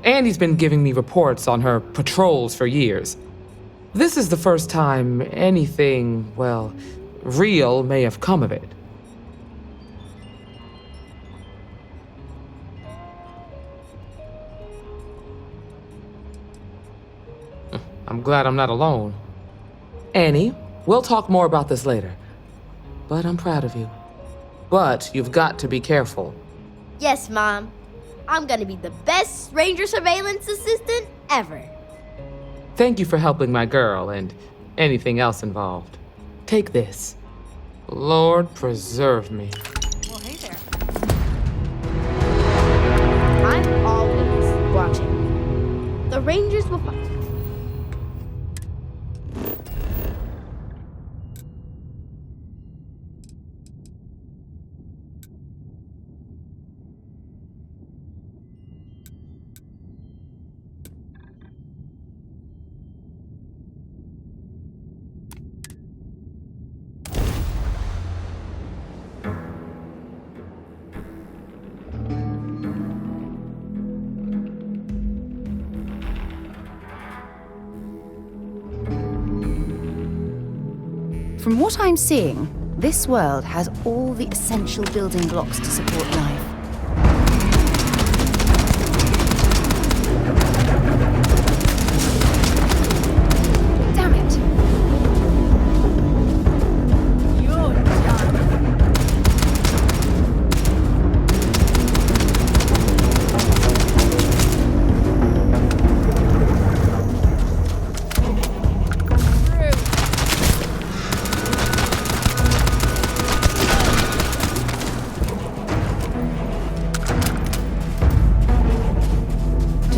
Andy's been giving me reports on her patrols for years. This is the first time anything, well, real may have come of it. I'm glad I'm not alone. Annie, we'll talk more about this later. But I'm proud of you. But you've got to be careful. Yes, Mom. I'm gonna be the best ranger surveillance assistant ever. Thank you for helping my girl and anything else involved. Take this. Lord preserve me. Well, hey there. I'm always watching. The rangers will find. From what I'm seeing, this world has all the essential building blocks to support life. Damn it! You're done.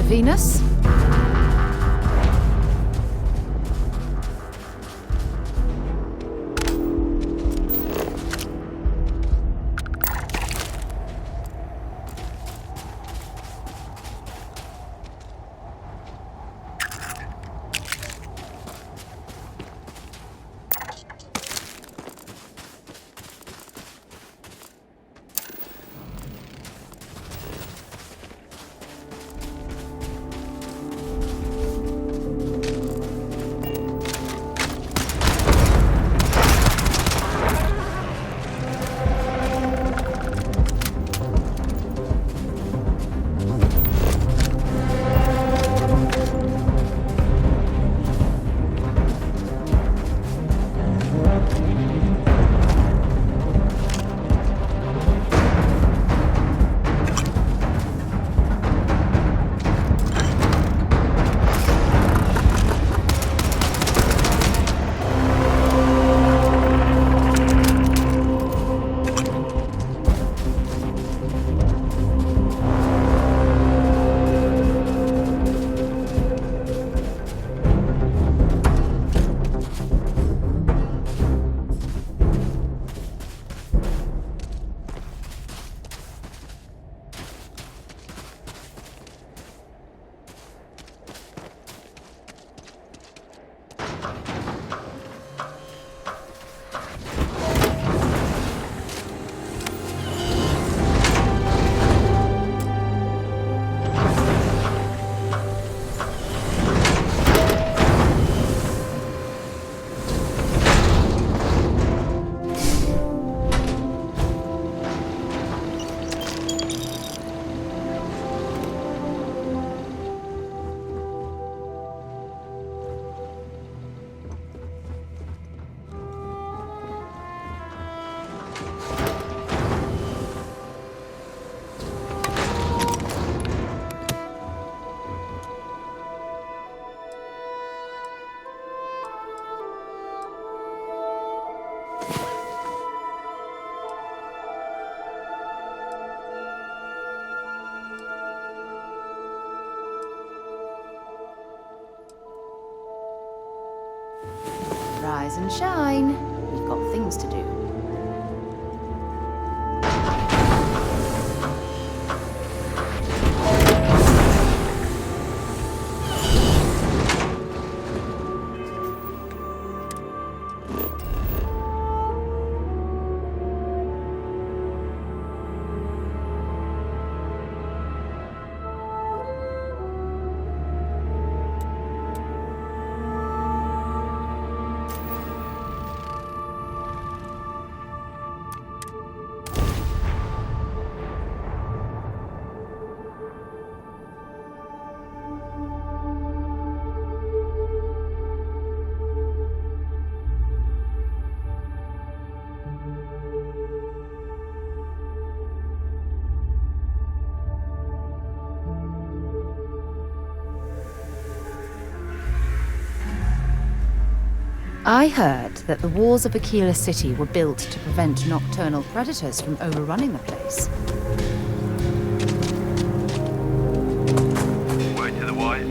Venus? Rise and shine. We've got things to do. I heard that the walls of Aquila City were built to prevent nocturnal predators from overrunning the place. Word to the wise.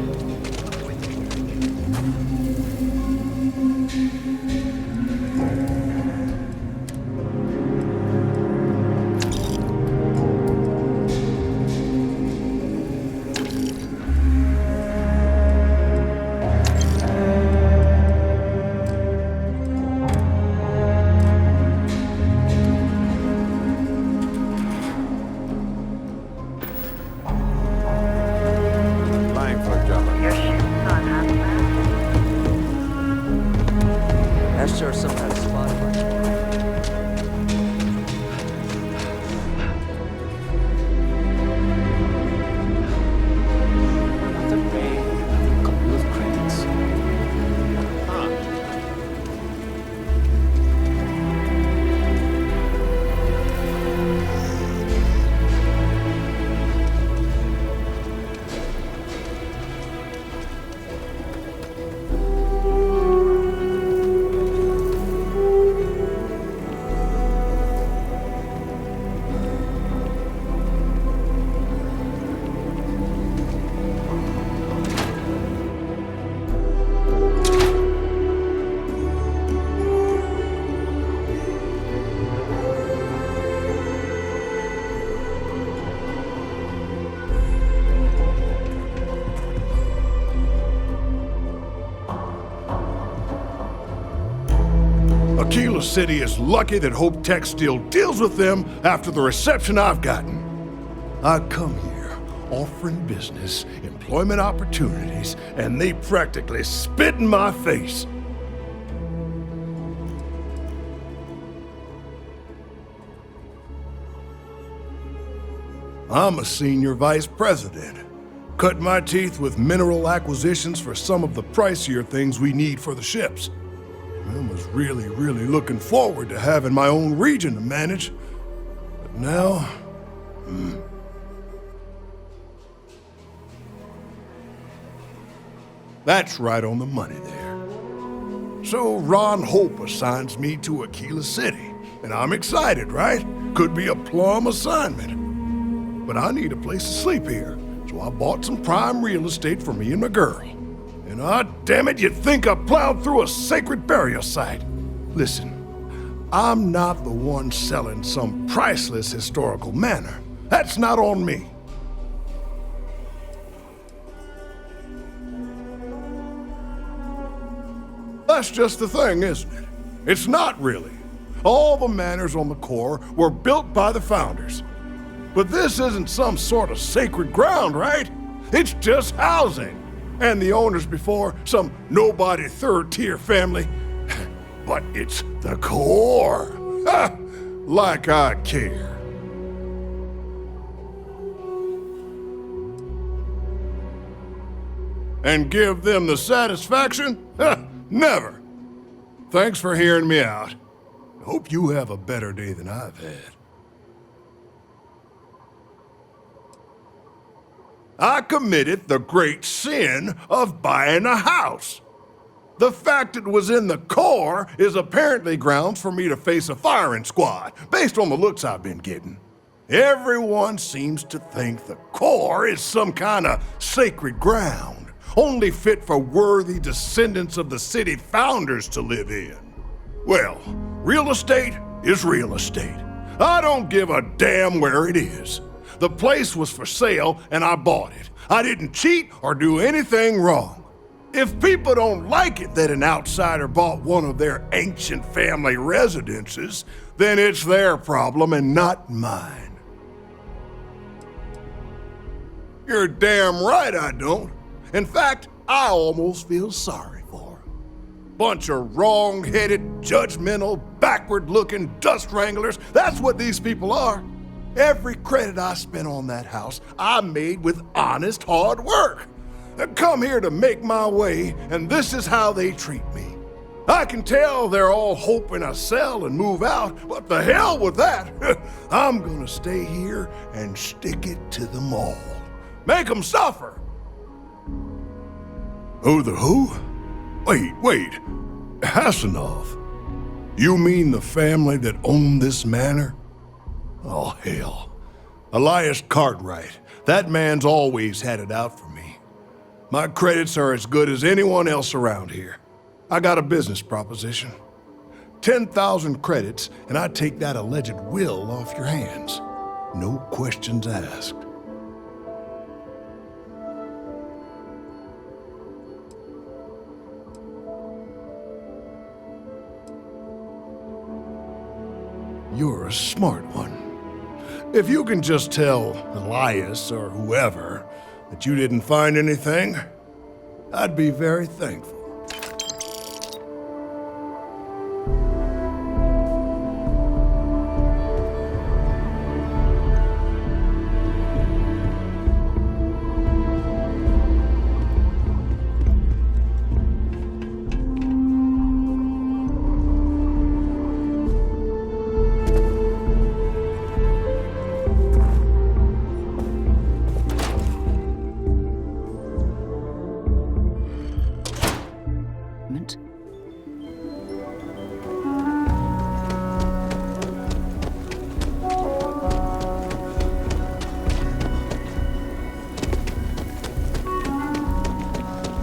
That's sure some kind of spot. Another bay with a couple of crates. Aquila City is lucky that Hope Tech still deals with them after the reception I've gotten. I come here offering business, employment opportunities, and they practically spit in my face. I'm a senior vice president. Cut my teeth with mineral acquisitions for some of the pricier things we need for the ships. I was really looking forward to having my own region to manage. But now... That's right on the money there. So Ron Hope assigns me to Aquila City. And I'm excited, right? Could be a plum assignment. But I need a place to sleep here. So I bought some prime real estate for me and my girl. And damn it, you'd think I plowed through a sacred burial site. Listen, I'm not the one selling some priceless historical manor. That's not on me. That's just the thing, isn't it? It's not really. All the manors on the core were built by the founders. But this isn't some sort of sacred ground, right? It's just housing. And the owners before, some nobody third-tier family. But it's the core. Ha! Like I care. And give them the satisfaction? Ha! Never. Thanks for hearing me out. Hope you have a better day than I've had. I committed the great sin of buying a house. The fact it was in the core is apparently grounds for me to face a firing squad, based on the looks I've been getting. Everyone seems to think the core is some kind of sacred ground, only fit for worthy descendants of the city founders to live in. Well, real estate is real estate. I don't give a damn where it is. The place was for sale, and I bought it. I didn't cheat or do anything wrong. If people don't like it that an outsider bought one of their ancient family residences, then it's their problem and not mine. You're damn right I don't. In fact, I almost feel sorry for them. Bunch of wrong-headed, judgmental, backward-looking dust wranglers. That's what these people are. Every credit I spent on that house, I made with honest hard work. I come here to make my way, and this is how they treat me. I can tell they're all hoping I sell and move out, but the hell with that. I'm gonna stay here and stick it to them all. Make them suffer. Who the who? Wait. Hasanov? You mean the family that owned this manor? Oh, hell. Elias Cartwright. That man's always had it out for me. My credits are as good as anyone else around here. I got a business proposition. 10,000 credits, and I take that alleged will off your hands. No questions asked. You're a smart one. If you can just tell Elias or whoever that you didn't find anything, I'd be very thankful.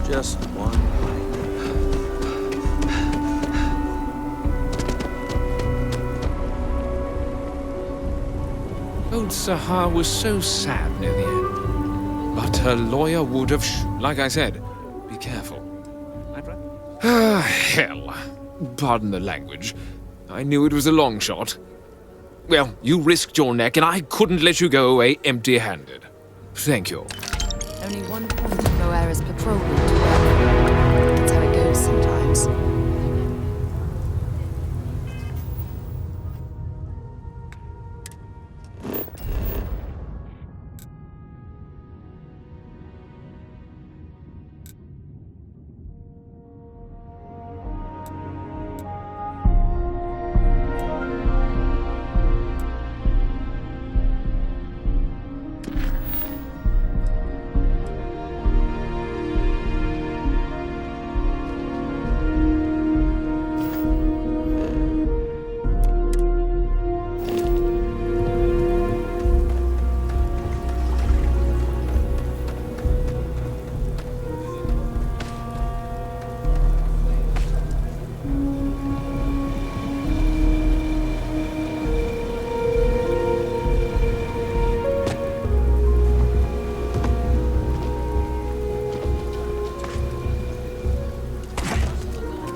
Just one Old Sahar was so sad near the end. But her lawyer would have like I said, be careful. Ah, hell. Pardon the language. I knew it was a long shot. Well, you risked your neck, and I couldn't let you go away empty-handed. Thank you. Only one point of Moera's patrol route to work. That's how it goes sometimes.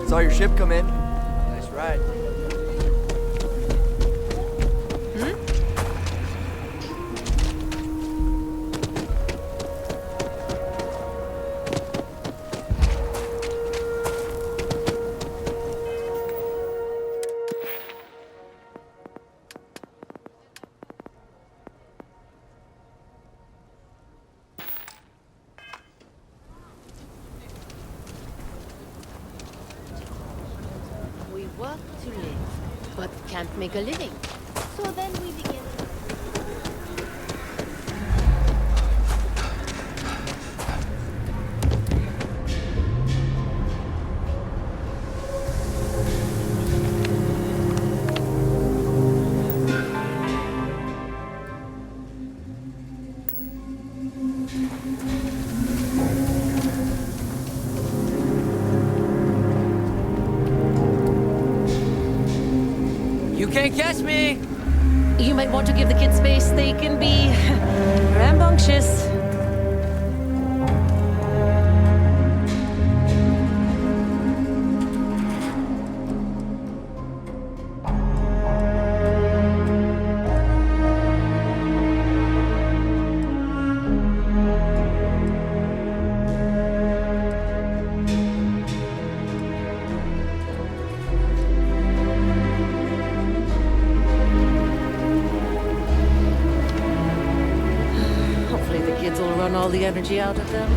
Saw your ship come in. Nice ride. We work to live, but can't make a living. So then we begin. You can't catch me! You might want to give the kids space. They can be rambunctious. Run all the energy out of them.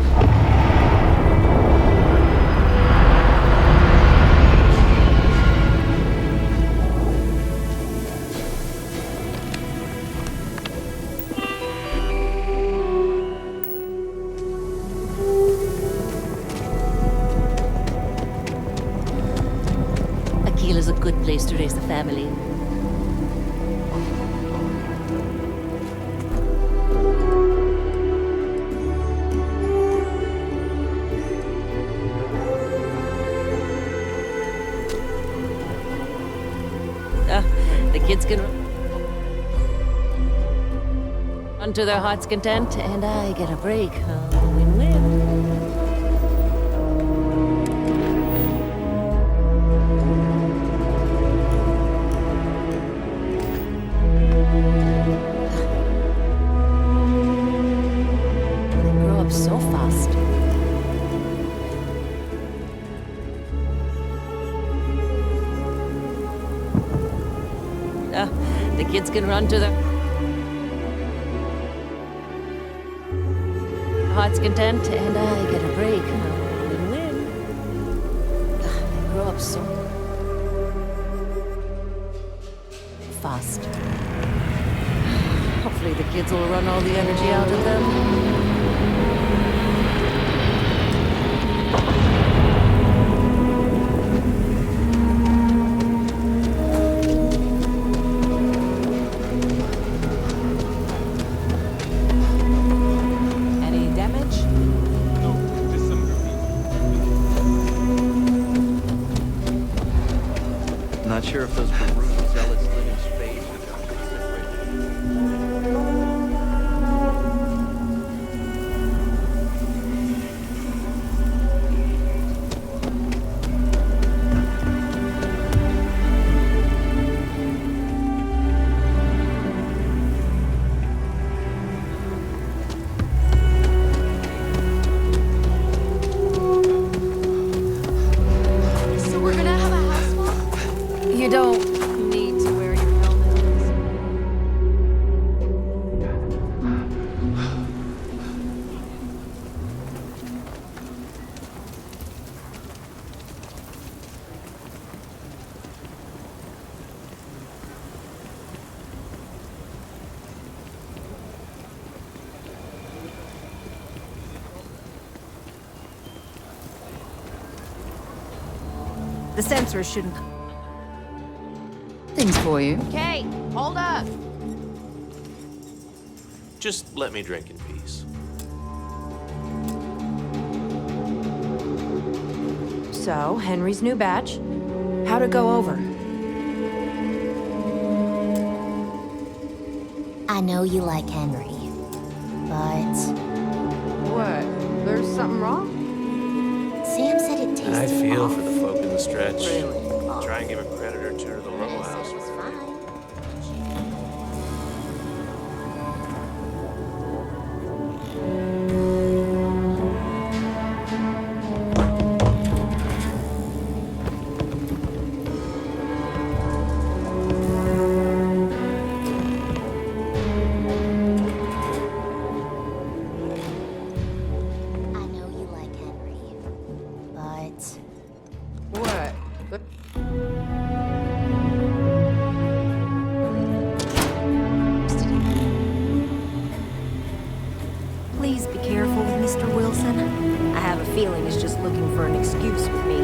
the family. The kids can run to their heart's content, and I get a break. Win-win. They grow up so fast. The kids can run to their heart's content, and I get a break. Win-win. They grow up so fast. Hopefully the kids will run all the energy out of them. Not sure if those maroon zealots live in space or they're pretty separated. So we're gonna have a house walk? You don't need to wear your helmet. The sensors shouldn't. Things for you. Okay, hold up. Just let me drink in peace. So, Henry's new batch. How'd it go over? I know you like Henry, but What? There's something wrong? Sam said it tasted I feel off. for the folk in the stretch. Really? Try and give a credit or two to the row house. It was fine. I know you like Henry, but What? Please be careful with Mr. Wilson. I have a feeling he's just looking for an excuse with me.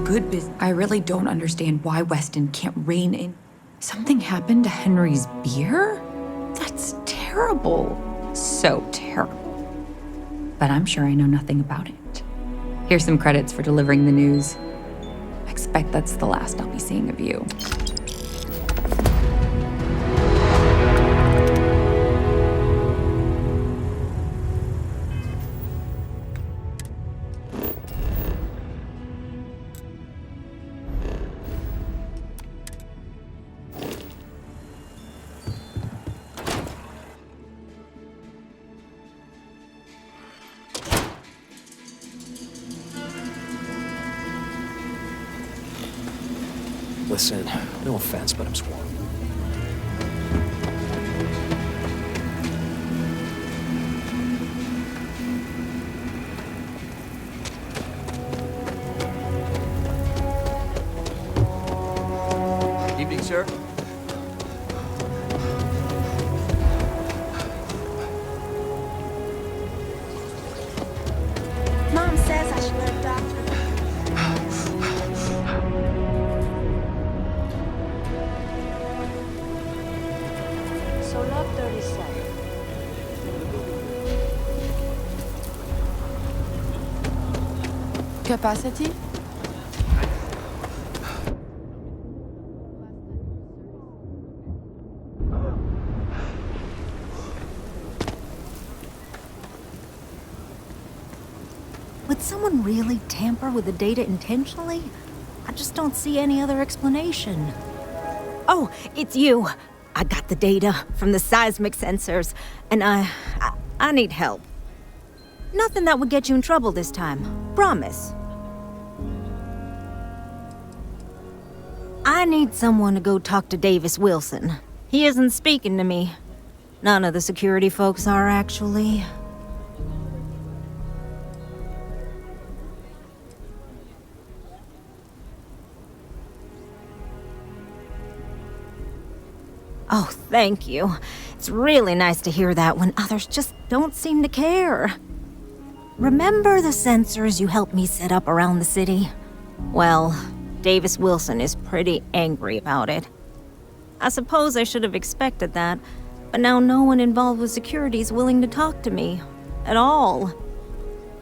Good business. I really don't understand why Weston can't rein in. Something happened to Henry's beer? That's terrible. So terrible. But I'm sure I know nothing about it. Here's some credits for delivering the news. I expect that's the last I'll be seeing of you. Listen, no offense, but I'm sworn. Evening, sir. Mom says I should let a doctor. So lot 37. Capacity? Would someone really tamper with the data intentionally? I just don't see any other explanation. Oh, it's you. I got the data from the seismic sensors, and I need help. Nothing that would get you in trouble this time. Promise. I need someone to go talk to Davis Wilson. He isn't speaking to me. None of the security folks are, actually. Oh, thank you. It's really nice to hear that when others just don't seem to care. Remember the sensors you helped me set up around the city? Well, Davis Wilson is pretty angry about it. I suppose I should have expected that, but now no one involved with security is willing to talk to me. At all.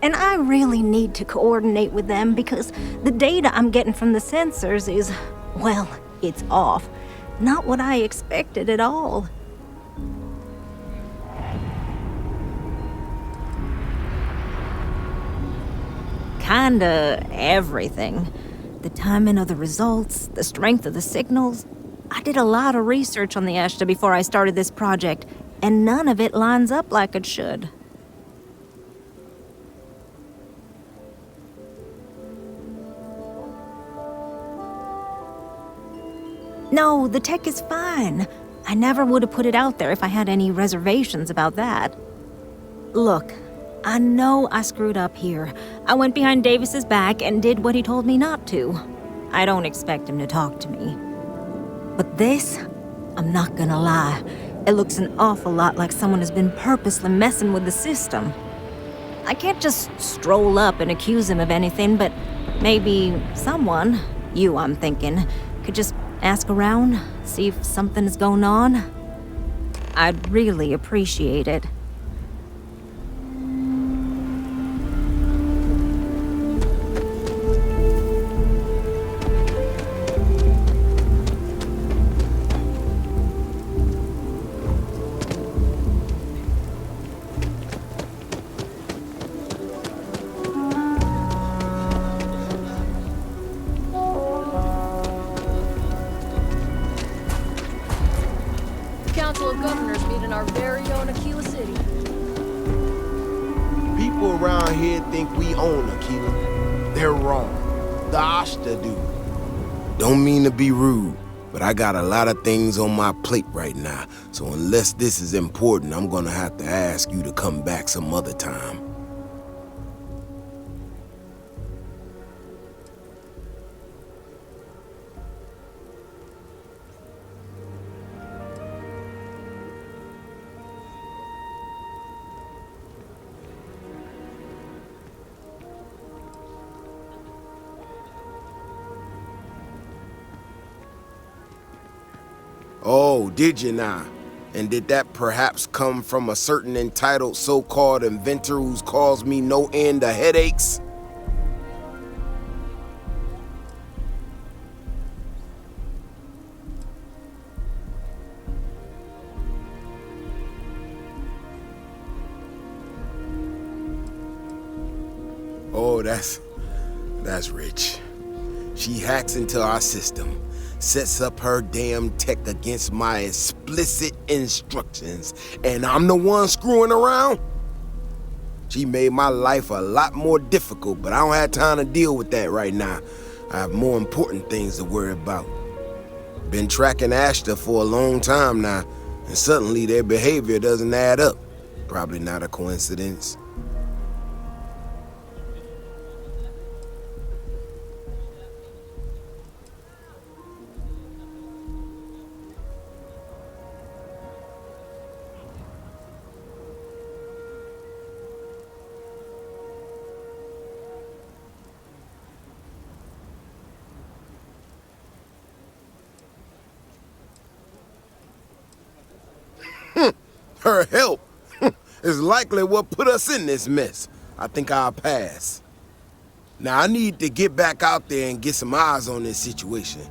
And I really need to coordinate with them because the data I'm getting from the sensors is, well, it's off. Not what I expected at all. Kinda everything. The timing of the results, the strength of the signals. I did a lot of research on the Ashta before I started this project, and none of it lines up like it should. No, the tech is fine. I never would have put it out there if I had any reservations about that. Look, I know I screwed up here. I went behind Davis's back and did what he told me not to. I don't expect him to talk to me. But this, I'm not gonna lie, it looks an awful lot like someone has been purposely messing with the system. I can't just stroll up and accuse him of anything, but maybe someone, you I'm thinking, could just ask around, see if something's going on. I'd really appreciate it. Council of Governors meet in our very own Aquila City. People around here think we own Aquila. They're wrong. The Ashta do. Don't mean to be rude, but I got a lot of things on my plate right now, so unless this is important, I'm gonna have to ask you to come back some other time. Oh, did you now? And did that perhaps come from a certain entitled so-called inventor who's caused me no end of headaches? Oh, that's rich. She hacks into our system, sets up her damn tech against my explicit instructions, and I'm the one screwing around? She made my life a lot more difficult, but I don't have time to deal with that right now. I have more important things to worry about. Been tracking Ashta for a long time now, and suddenly their behavior doesn't add up. Probably not a coincidence. Her help is likely what put us in this mess. I think I'll pass. Now, I need to get back out there and get some eyes on this situation.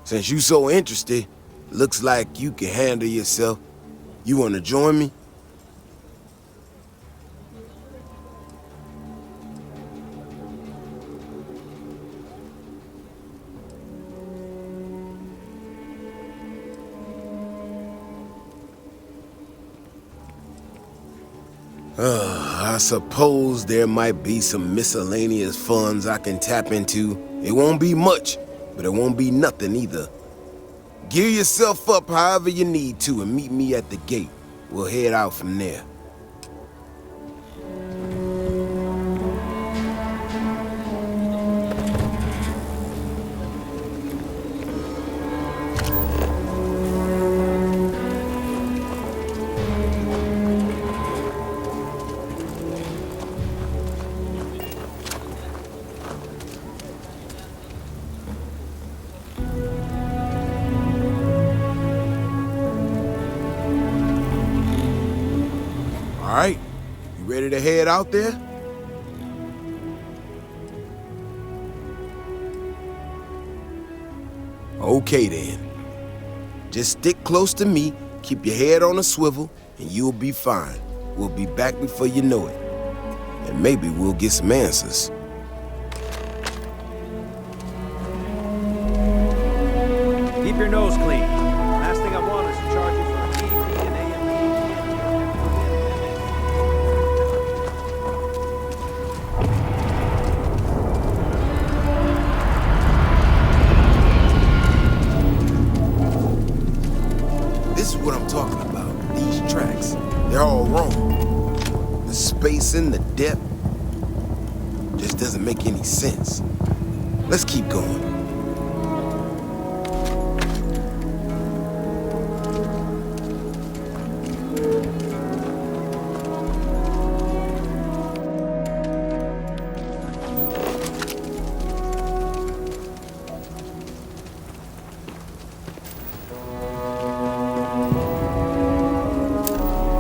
Since you so interested, looks like you can handle yourself. You want to join me? I suppose there might be some miscellaneous funds I can tap into. It won't be much, but it won't be nothing either. Gear yourself up however you need to and meet me at the gate. We'll head out from there. All right, you ready to head out there? Okay then. Just stick close to me, keep your head on a swivel, and you'll be fine. We'll be back before you know it. And maybe we'll get some answers. Keep your nose clean. Last thing I want is to charge you for a TV and This is what I'm talking about. These tracks, they're all wrong. The spacing, the depth, just doesn't make any sense. Let's keep going.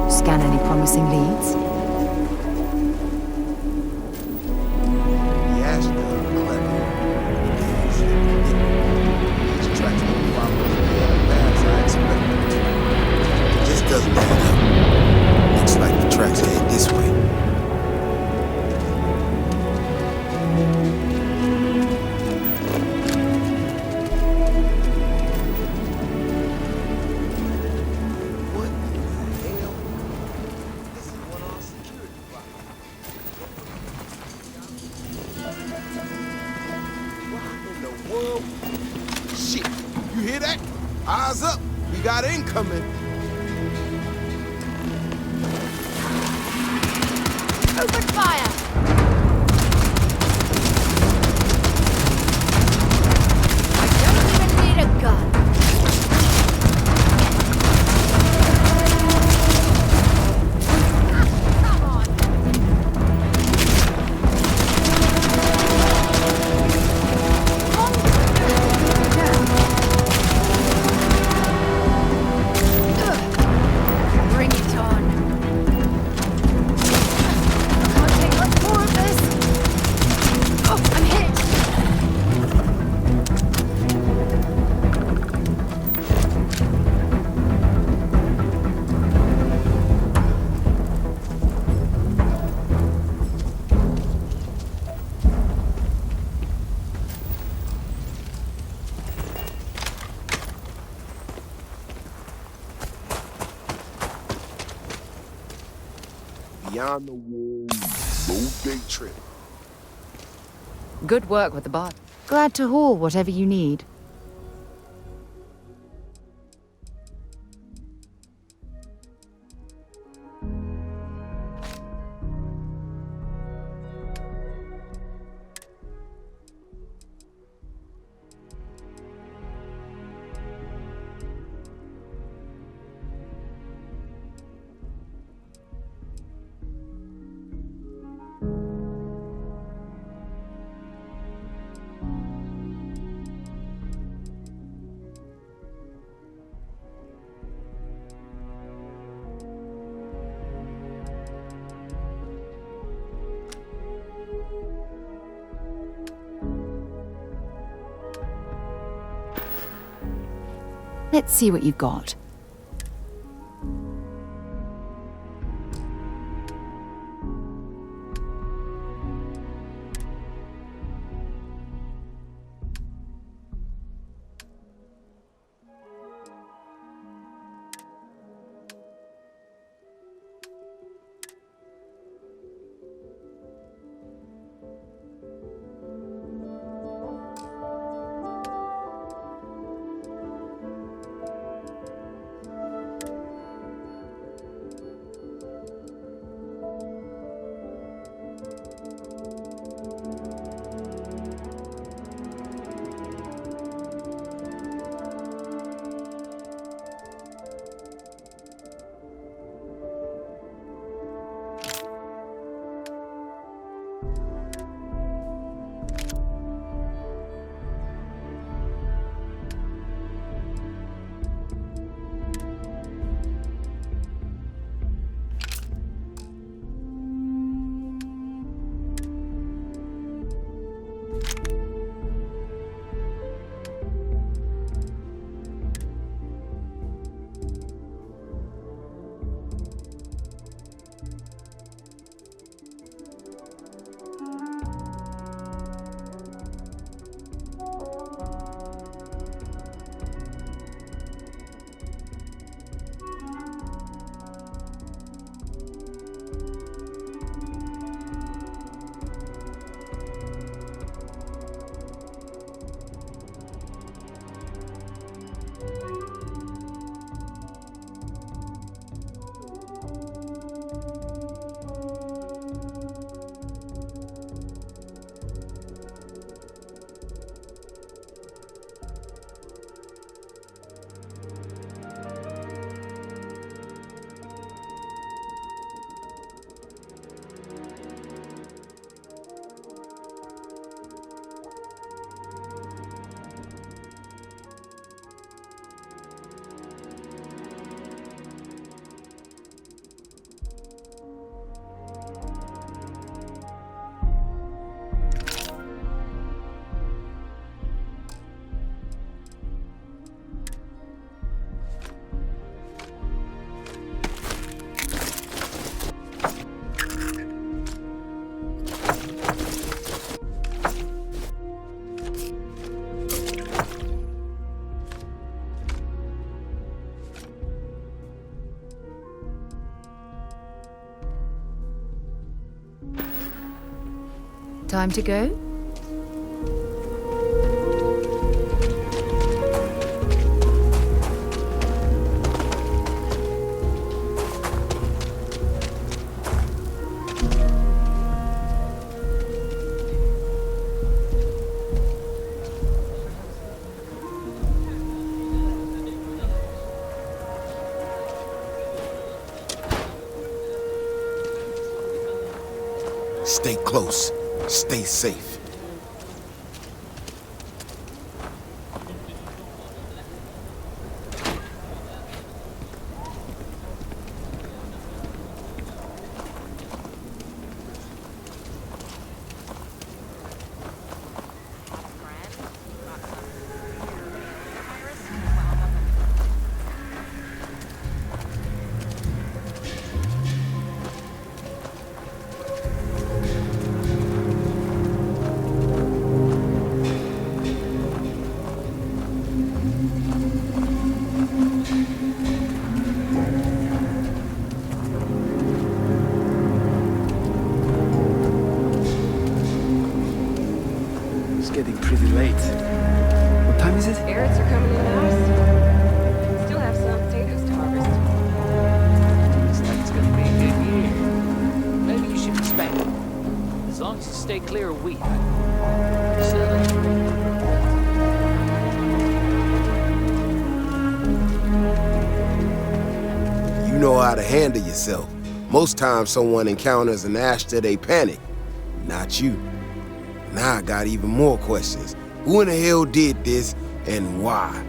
Scan any promising leads? Yes, clever. These tracks don't follow the paths I expected. It just doesn't add up. Looks like the tracks head this way. Shit, you hear that? Eyes up, we got incoming. Open fire! I don't even need a gun. Come on! Bring it on. Can't take much more of this. Oh, I'm hit. Beyond the wall, road day trip. Good work with the bot. Glad to haul whatever you need. Let's see what you've got. Time to go? Stay close. Stay safe. Getting pretty late. What time is it? Carrots are coming in fast. Still have some potatoes to harvest. Looks like it's gonna be a good year. Maybe you should expect it. As long as you stay clear of wheat. You know how to handle yourself. Most times someone encounters an Ashta, they panic. Not you. Now I got even more questions. Who in the hell did this, and why?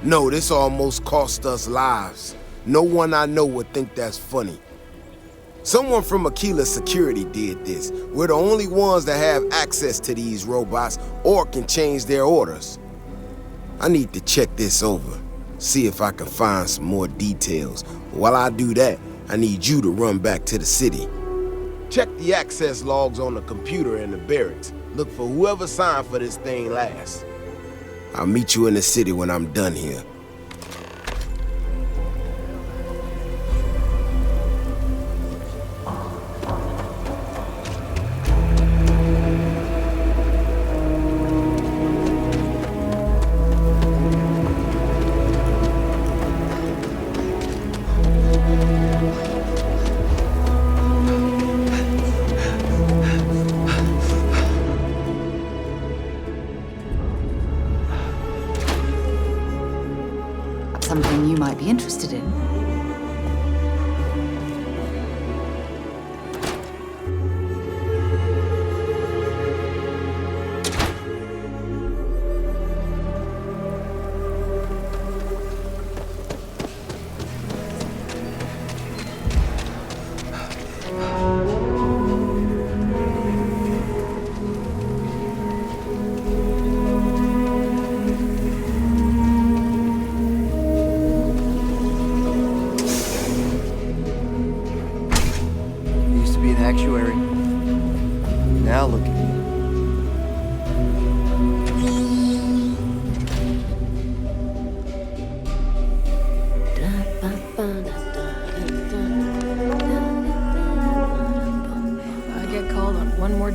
No, this almost cost us lives. No one I know would think that's funny. Someone from Aquila Security did this. We're the only ones that have access to these robots or can change their orders. I need to check this over, see if I can find some more details. While I do that, I need you to run back to the city. Check the access logs on the computer in the barracks. Look for whoever signed for this thing last. I'll meet you in the city when I'm done here. Something you might be interested in. Actuary. Now look at me. I get called on one more.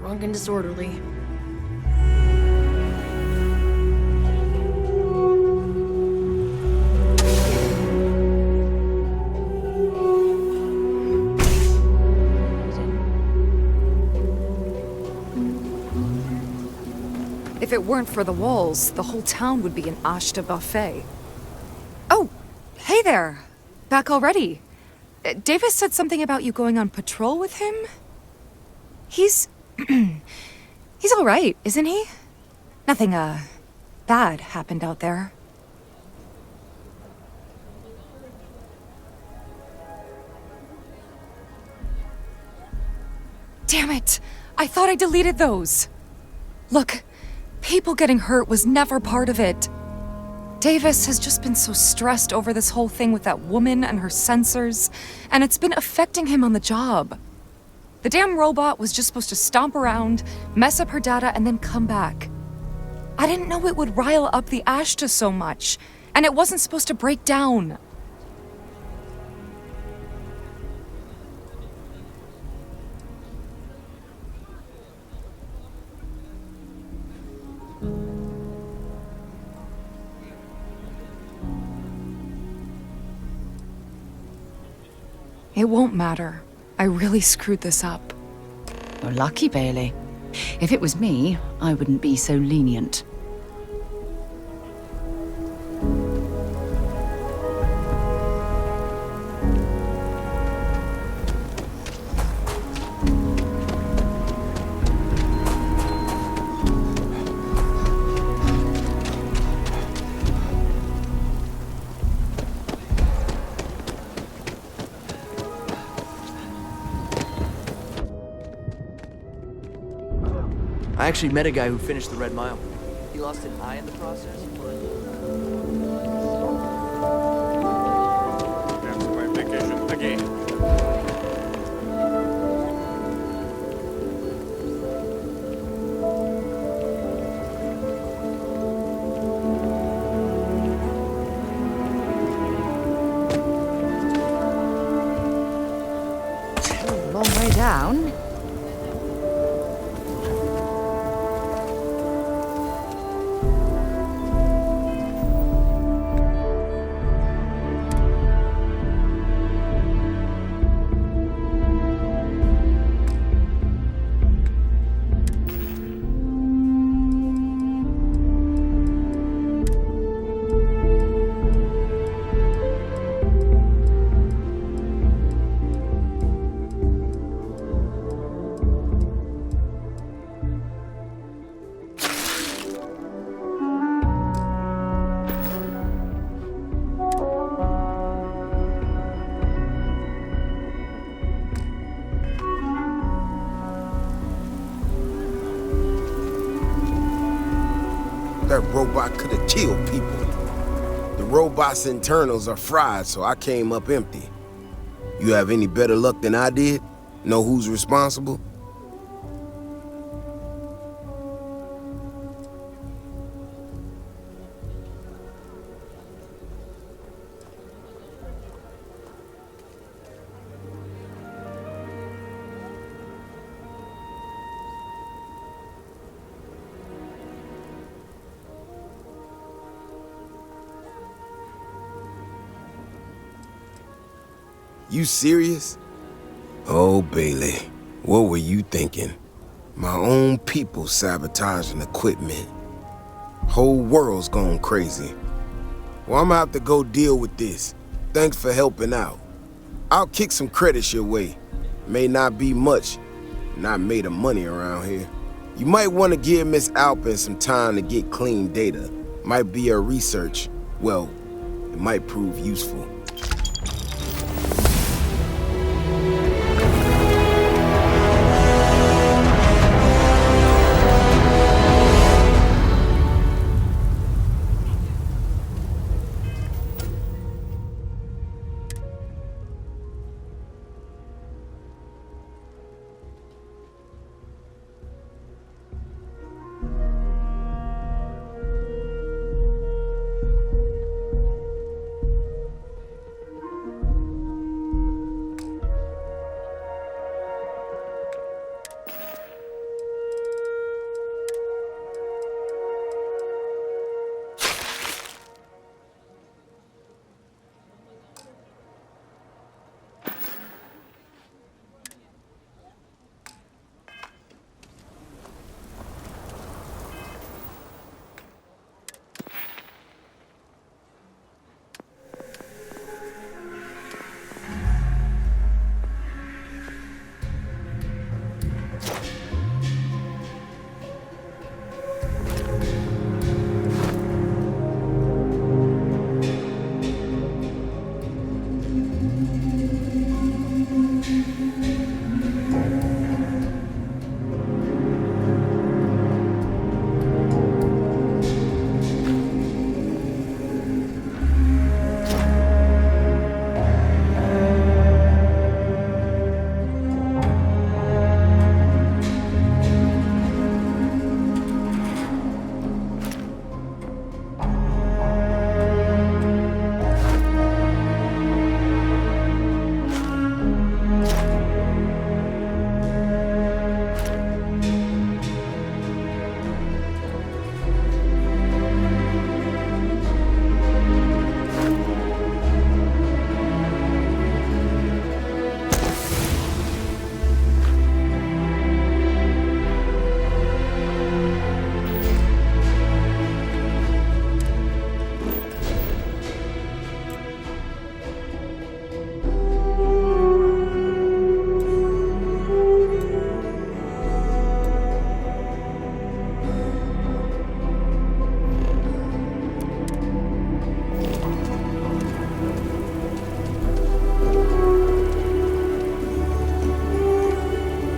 Drunk and disorderly. If it weren't for the walls, the whole town would be an Ashta buffet. Oh, hey there. Back already. Davis said something about you going on patrol with him? He's all right, isn't he? Nothing, bad happened out there. Damn it! I thought I deleted those! Look, people getting hurt was never part of it. Davis has just been so stressed over this whole thing with that woman and her sensors, and it's been affecting him on the job. The damn robot was just supposed to stomp around, mess up her data, and then come back. I didn't know it would rile up the Ashta so much, and it wasn't supposed to break down. It won't matter. I really screwed this up. You're lucky, Bailey. If it was me, I wouldn't be so lenient. I actually met a guy who finished the Red Mile. He lost an eye in the process, but... That's my vacation again. Long way down. That robot could have killed people. The robot's internals are fried, so I came up empty. You have any better luck than I did? Know who's responsible? You serious? Oh, Bailey, what were you thinking? My own people sabotaging equipment. Whole world's gone crazy. Well, I'm gonna have to go deal with this. Thanks for helping out. I'll kick some credits your way. May not be much. Not made of money around here. You might want to give Miss Alpin some time to get clean data. Might be her research. Well, it might prove useful.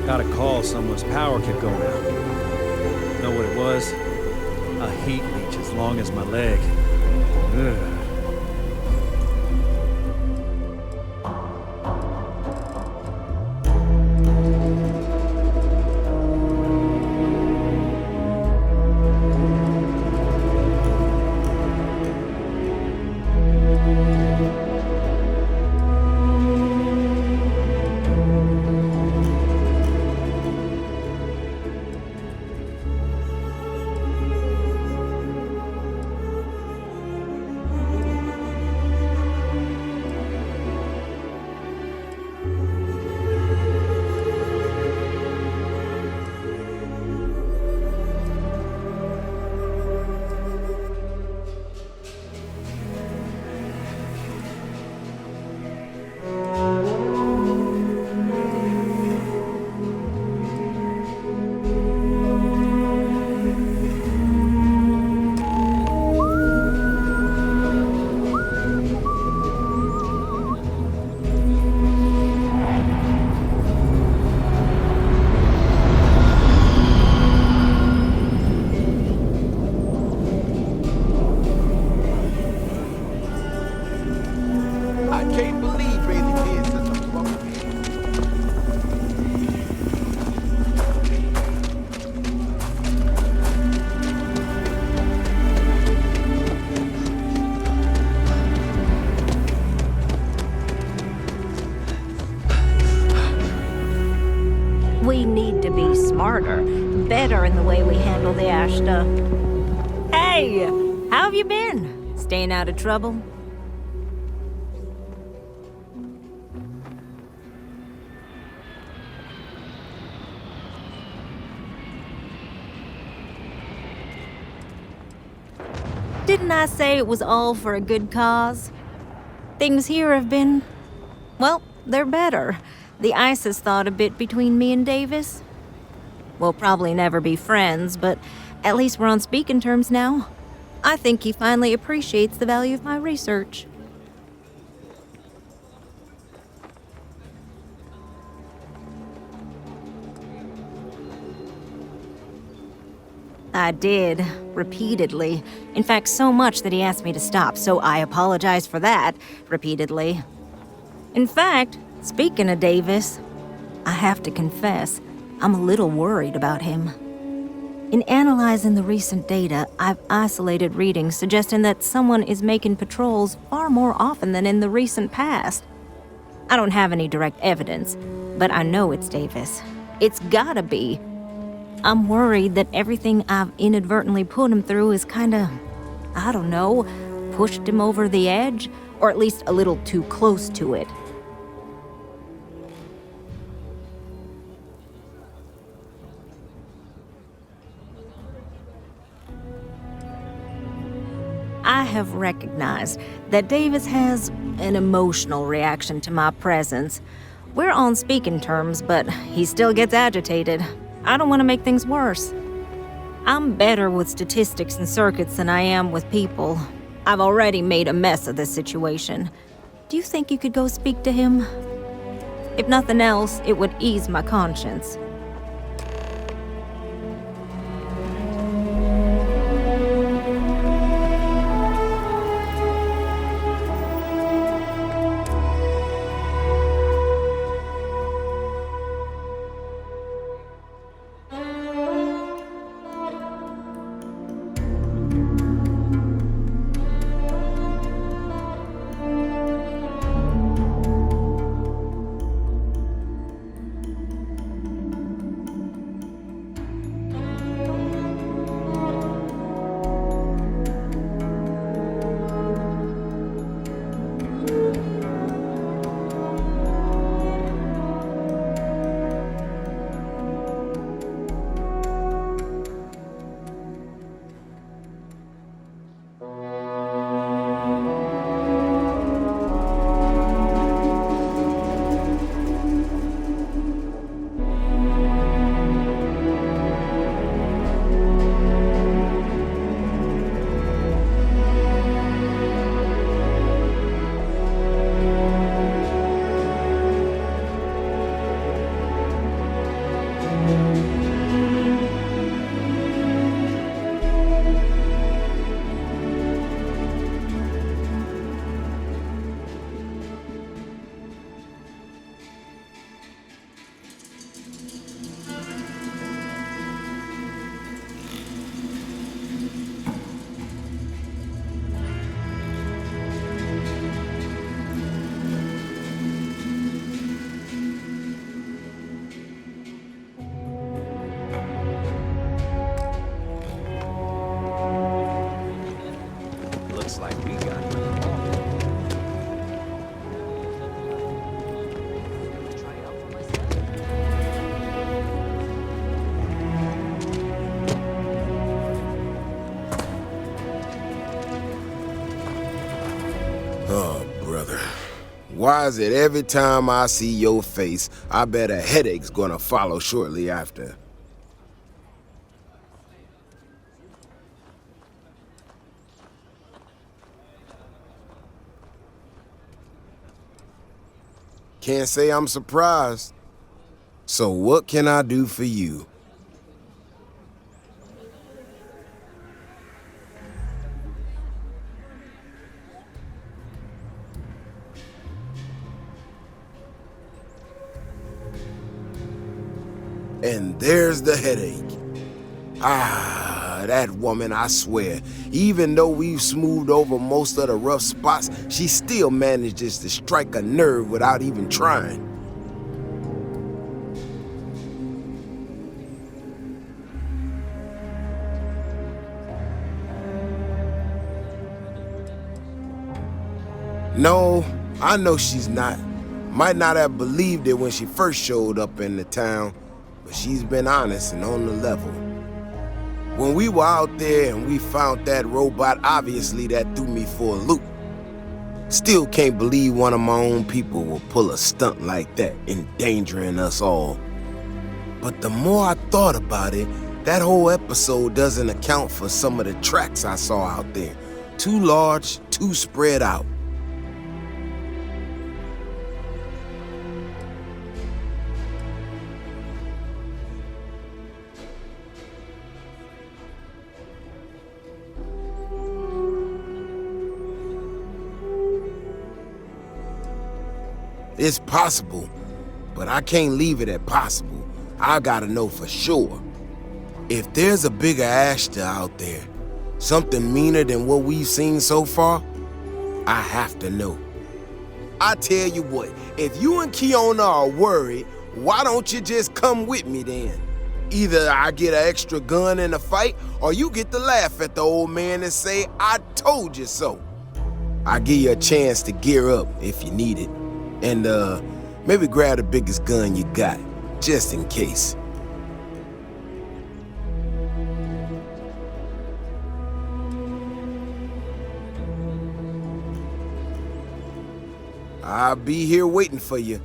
Got a call, someone's power kept going out. Know what it was? A heat leech as long as my leg. Ugh. in the way we handle the ash stuff. Hey, how have you been? Staying out of trouble? Didn't I say it was all for a good cause? Things here have been, well, they're better. The ice has thawed a bit between me and Davis. We'll probably never be friends, but at least we're on speaking terms now. I think he finally appreciates the value of my research. I did, repeatedly. In fact, so much that he asked me to stop, so I apologized for that, repeatedly. In fact, speaking of Davis, I have to confess, I'm a little worried about him. In analyzing the recent data, I've isolated readings suggesting that someone is making patrols far more often than in the recent past. I don't have any direct evidence, but I know it's Davis. It's gotta be. I'm worried that everything I've inadvertently put him through is kinda, I don't know, pushed him over the edge, or at least a little too close to it. I have recognized that Davis has an emotional reaction to my presence. We're on speaking terms, but he still gets agitated. I don't want to make things worse. I'm better with statistics and circuits than I am with people. I've already made a mess of this situation. Do you think you could go speak to him? If nothing else, it would ease my conscience. Why is it every time I see your face, I bet a headache's gonna follow shortly after? Can't say I'm surprised. So what can I do for you? And there's the headache. Ah, that woman, I swear, even though we've smoothed over most of the rough spots, she still manages to strike a nerve without even trying. No, I know she's not. Might not have believed it when she first showed up in the town, but she's been honest and on the level. When we were out there and we found that robot, obviously that threw me for a loop. Still can't believe one of my own people will pull a stunt like that, endangering us all. But the more I thought about it, that whole episode doesn't account for some of the tracks I saw out there. Too large, too spread out. It's possible, but I can't leave it at possible. I gotta know for sure. If there's a bigger Ashta out there, something meaner than what we've seen so far, I have to know. I tell you what, if you and Kiona are worried, why don't you just come with me then? Either I get an extra gun in a fight, or you get to laugh at the old man and say, I told you so. I'll give you a chance to gear up if you need it. And maybe grab the biggest gun you got, just in case. I'll be here waiting for you.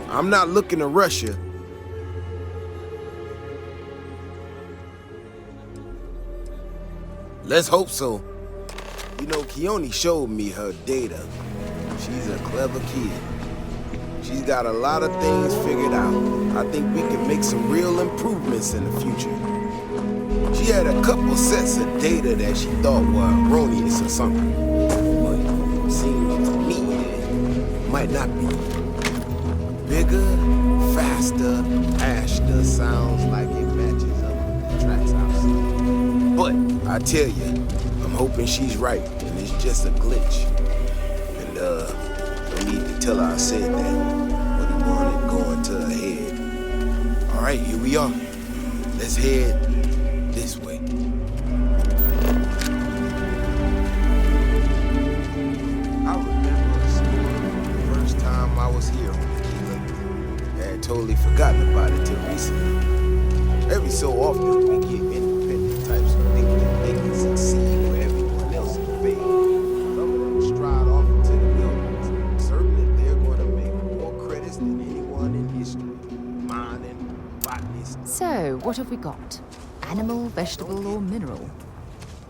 I'm not looking to rush you. Let's hope so. You know, Keone showed me her data. She's a clever kid. She's got a lot of things figured out. I think we can make some real improvements in the future. She had a couple sets of data that she thought were erroneous or something. But it seems to me that it might not be. Bigger, faster, Ashta sounds like it matches up with the tracks I've seen. But I tell you, I'm hoping she's right and it's just a glitch. And no need to tell her I said that. Wouldn't want it going to her head. All right, here we are. Let's head this way. I remember the first time I was here on Tequila. I had totally forgotten about it till recently. Every so often we get independent types who think that they can succeed where everyone else can fail. Some of them stride off into the wilderness, certain that they're going to make more credits than anyone in history. Mining, botanists. So, what have we got? Animal, vegetable, or mineral?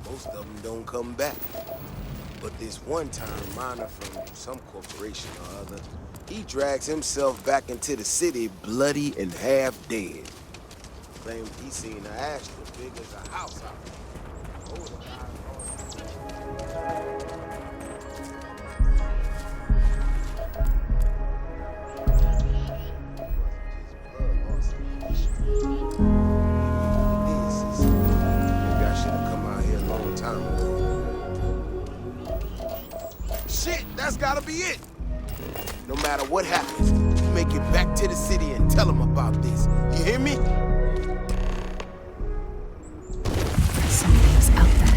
Most of them don't come back. But this one-time miner from some corporation or other, he drags himself back into the city bloody and half dead. Claimed he seen an ash as big as a house out there. Oh, the maybe I should have come out here a long time ago. Shit, that's gotta be it. No matter what happens, you make it back to the city and tell them about this. You hear me? Something's out there.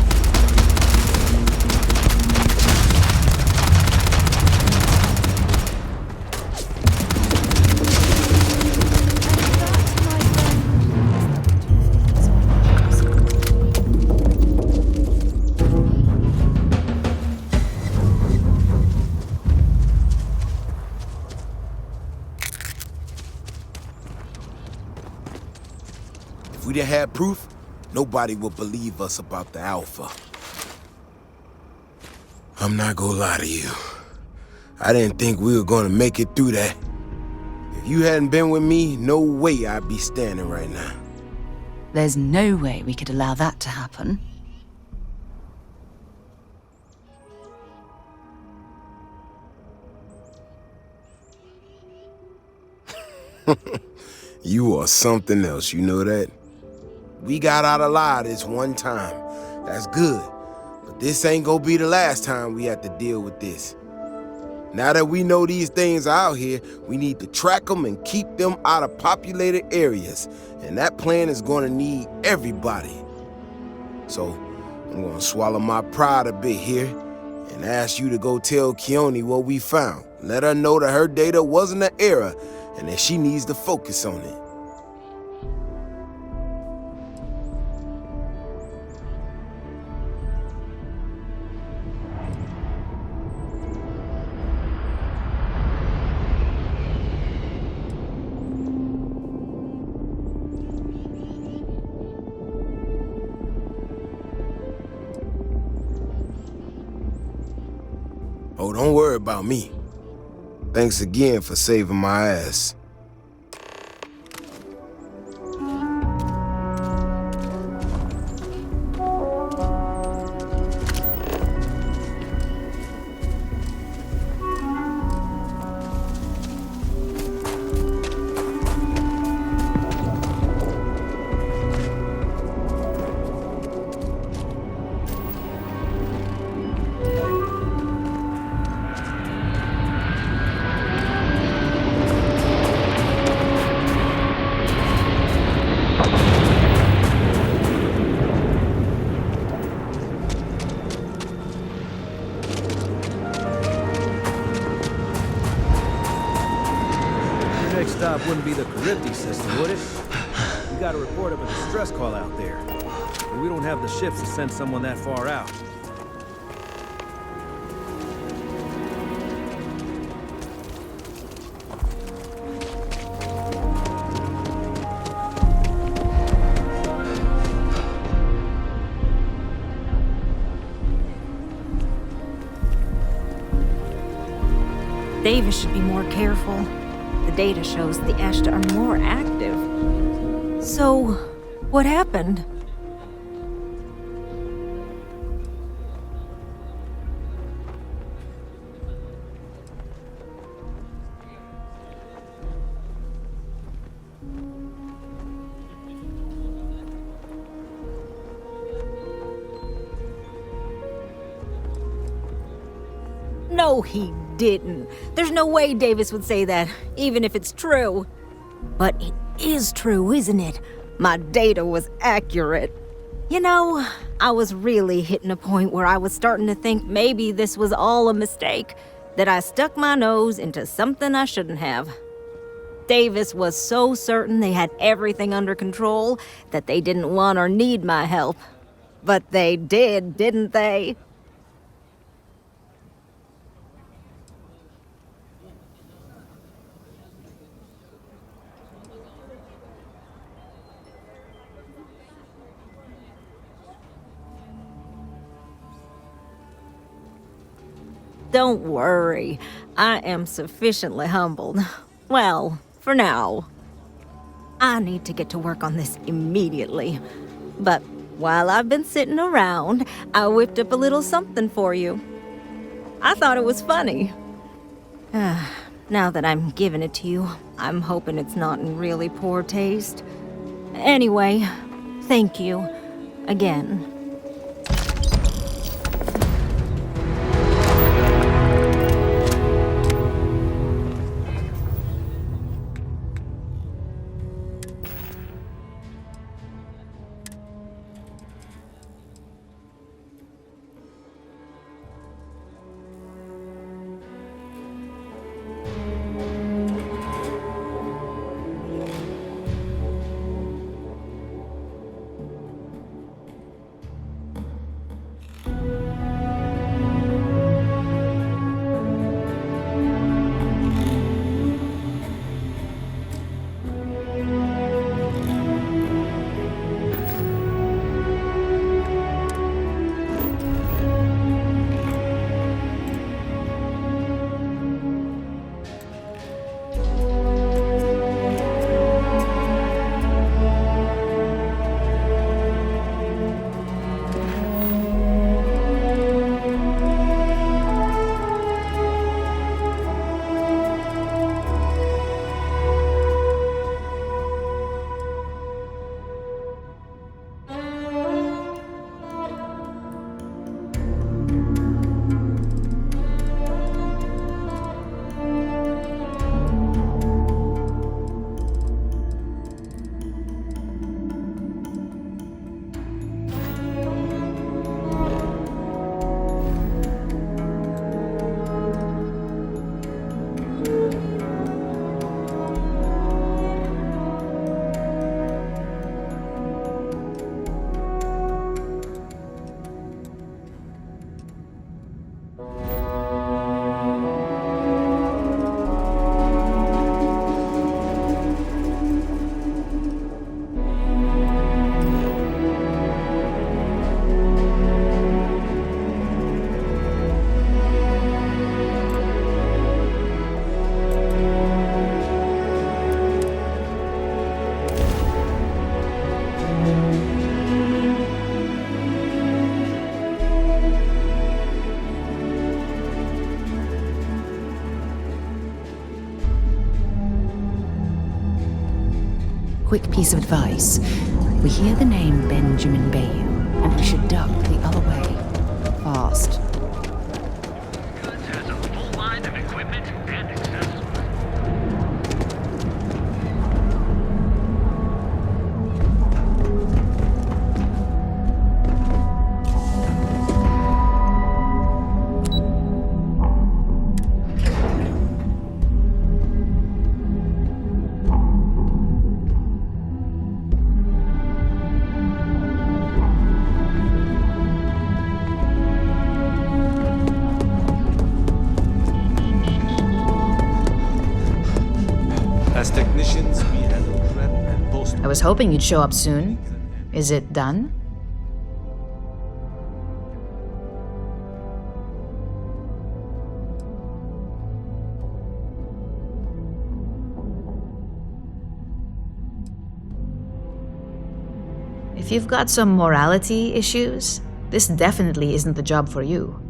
If we didn't have proof, nobody would believe us about the Alpha. I'm not gonna lie to you. I didn't think we were gonna make it through that. If you hadn't been with me, no way I'd be standing right now. There's no way we could allow that to happen. You are something else, you know that? We got out alive this one time. That's good. But this ain't gonna be the last time we have to deal with this. Now that we know these things are out here, we need to track them and keep them out of populated areas. And that plan is gonna need everybody. So, I'm gonna swallow my pride a bit here and ask you to go tell Keone what we found. Let her know that her data wasn't an error and that she needs to focus on it. Oh, don't worry about me. Thanks again for saving my ass. Stop wouldn't be the Charybdis system, would it? We got a report of a distress call out there. But we don't have the ships to send someone that far out. Davis should be more careful. The data shows the Ashta are more active. So, what happened? No, he didn't. There's no way Davis would say that, even if it's true. But it is true, isn't it? My data was accurate. You know, I was really hitting a point where I was starting to think maybe this was all a mistake, that I stuck my nose into something I shouldn't have. Davis was so certain they had everything under control that they didn't want or need my help. But they did, didn't they? Don't worry, I am sufficiently humbled. Well, for now. I need to get to work on this immediately. But while I've been sitting around, I whipped up a little something for you. I thought it was funny. Now that I'm giving it to you, I'm hoping it's not in really poor taste. Anyway, thank you. Again. quick piece of advice. We hear the name Benjamin Bayou, and we should duck the other way. Fast. As technicians, we handle prep and post. I was hoping you'd show up soon. Is it done? If you've got some morality issues, this definitely isn't the job for you.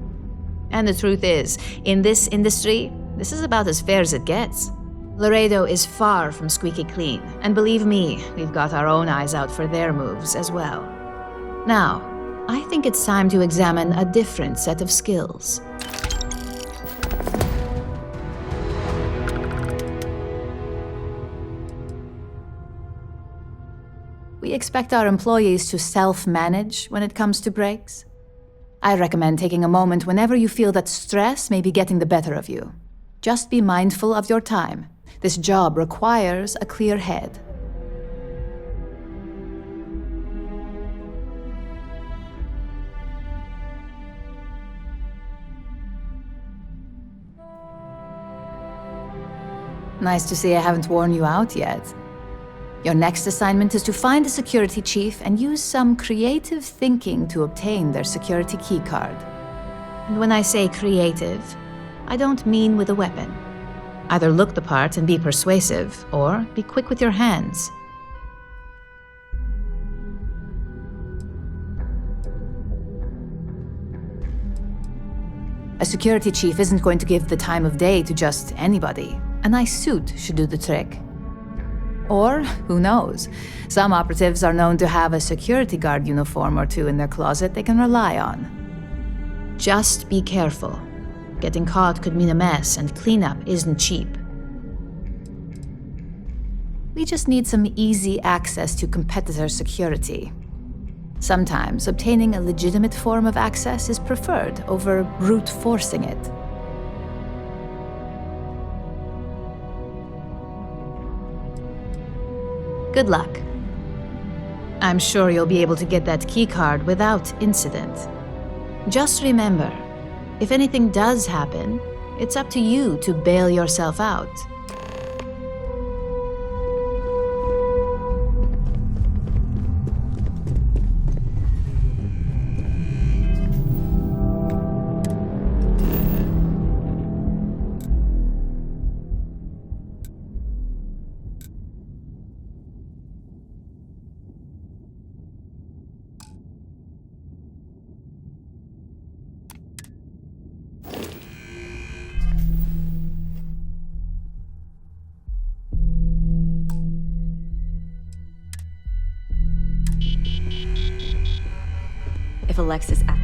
And the truth is, in this industry, this is about as fair as it gets. Laredo is far from squeaky clean, and believe me, we've got our own eyes out for their moves as well. Now, I think it's time to examine a different set of skills. We expect our employees to self-manage when it comes to breaks. I recommend taking a moment whenever you feel that stress may be getting the better of you. Just be mindful of your time. This job requires a clear head. Nice to see I haven't worn you out yet. Your next assignment is to find a security chief and use some creative thinking to obtain their security keycard. And when I say creative, I don't mean with a weapon. Either look the part and be persuasive, or be quick with your hands. A security chief isn't going to give the time of day to just anybody. A nice suit should do the trick. Or, who knows, some operatives are known to have a security guard uniform or two in their closet they can rely on. Just be careful. Getting caught could mean a mess, and cleanup isn't cheap. We just need some easy access to competitor security. Sometimes obtaining a legitimate form of access is preferred over brute forcing it. Good luck. I'm sure you'll be able to get that keycard without incident. Just remember, if anything does happen, it's up to you to bail yourself out. If Alexis acts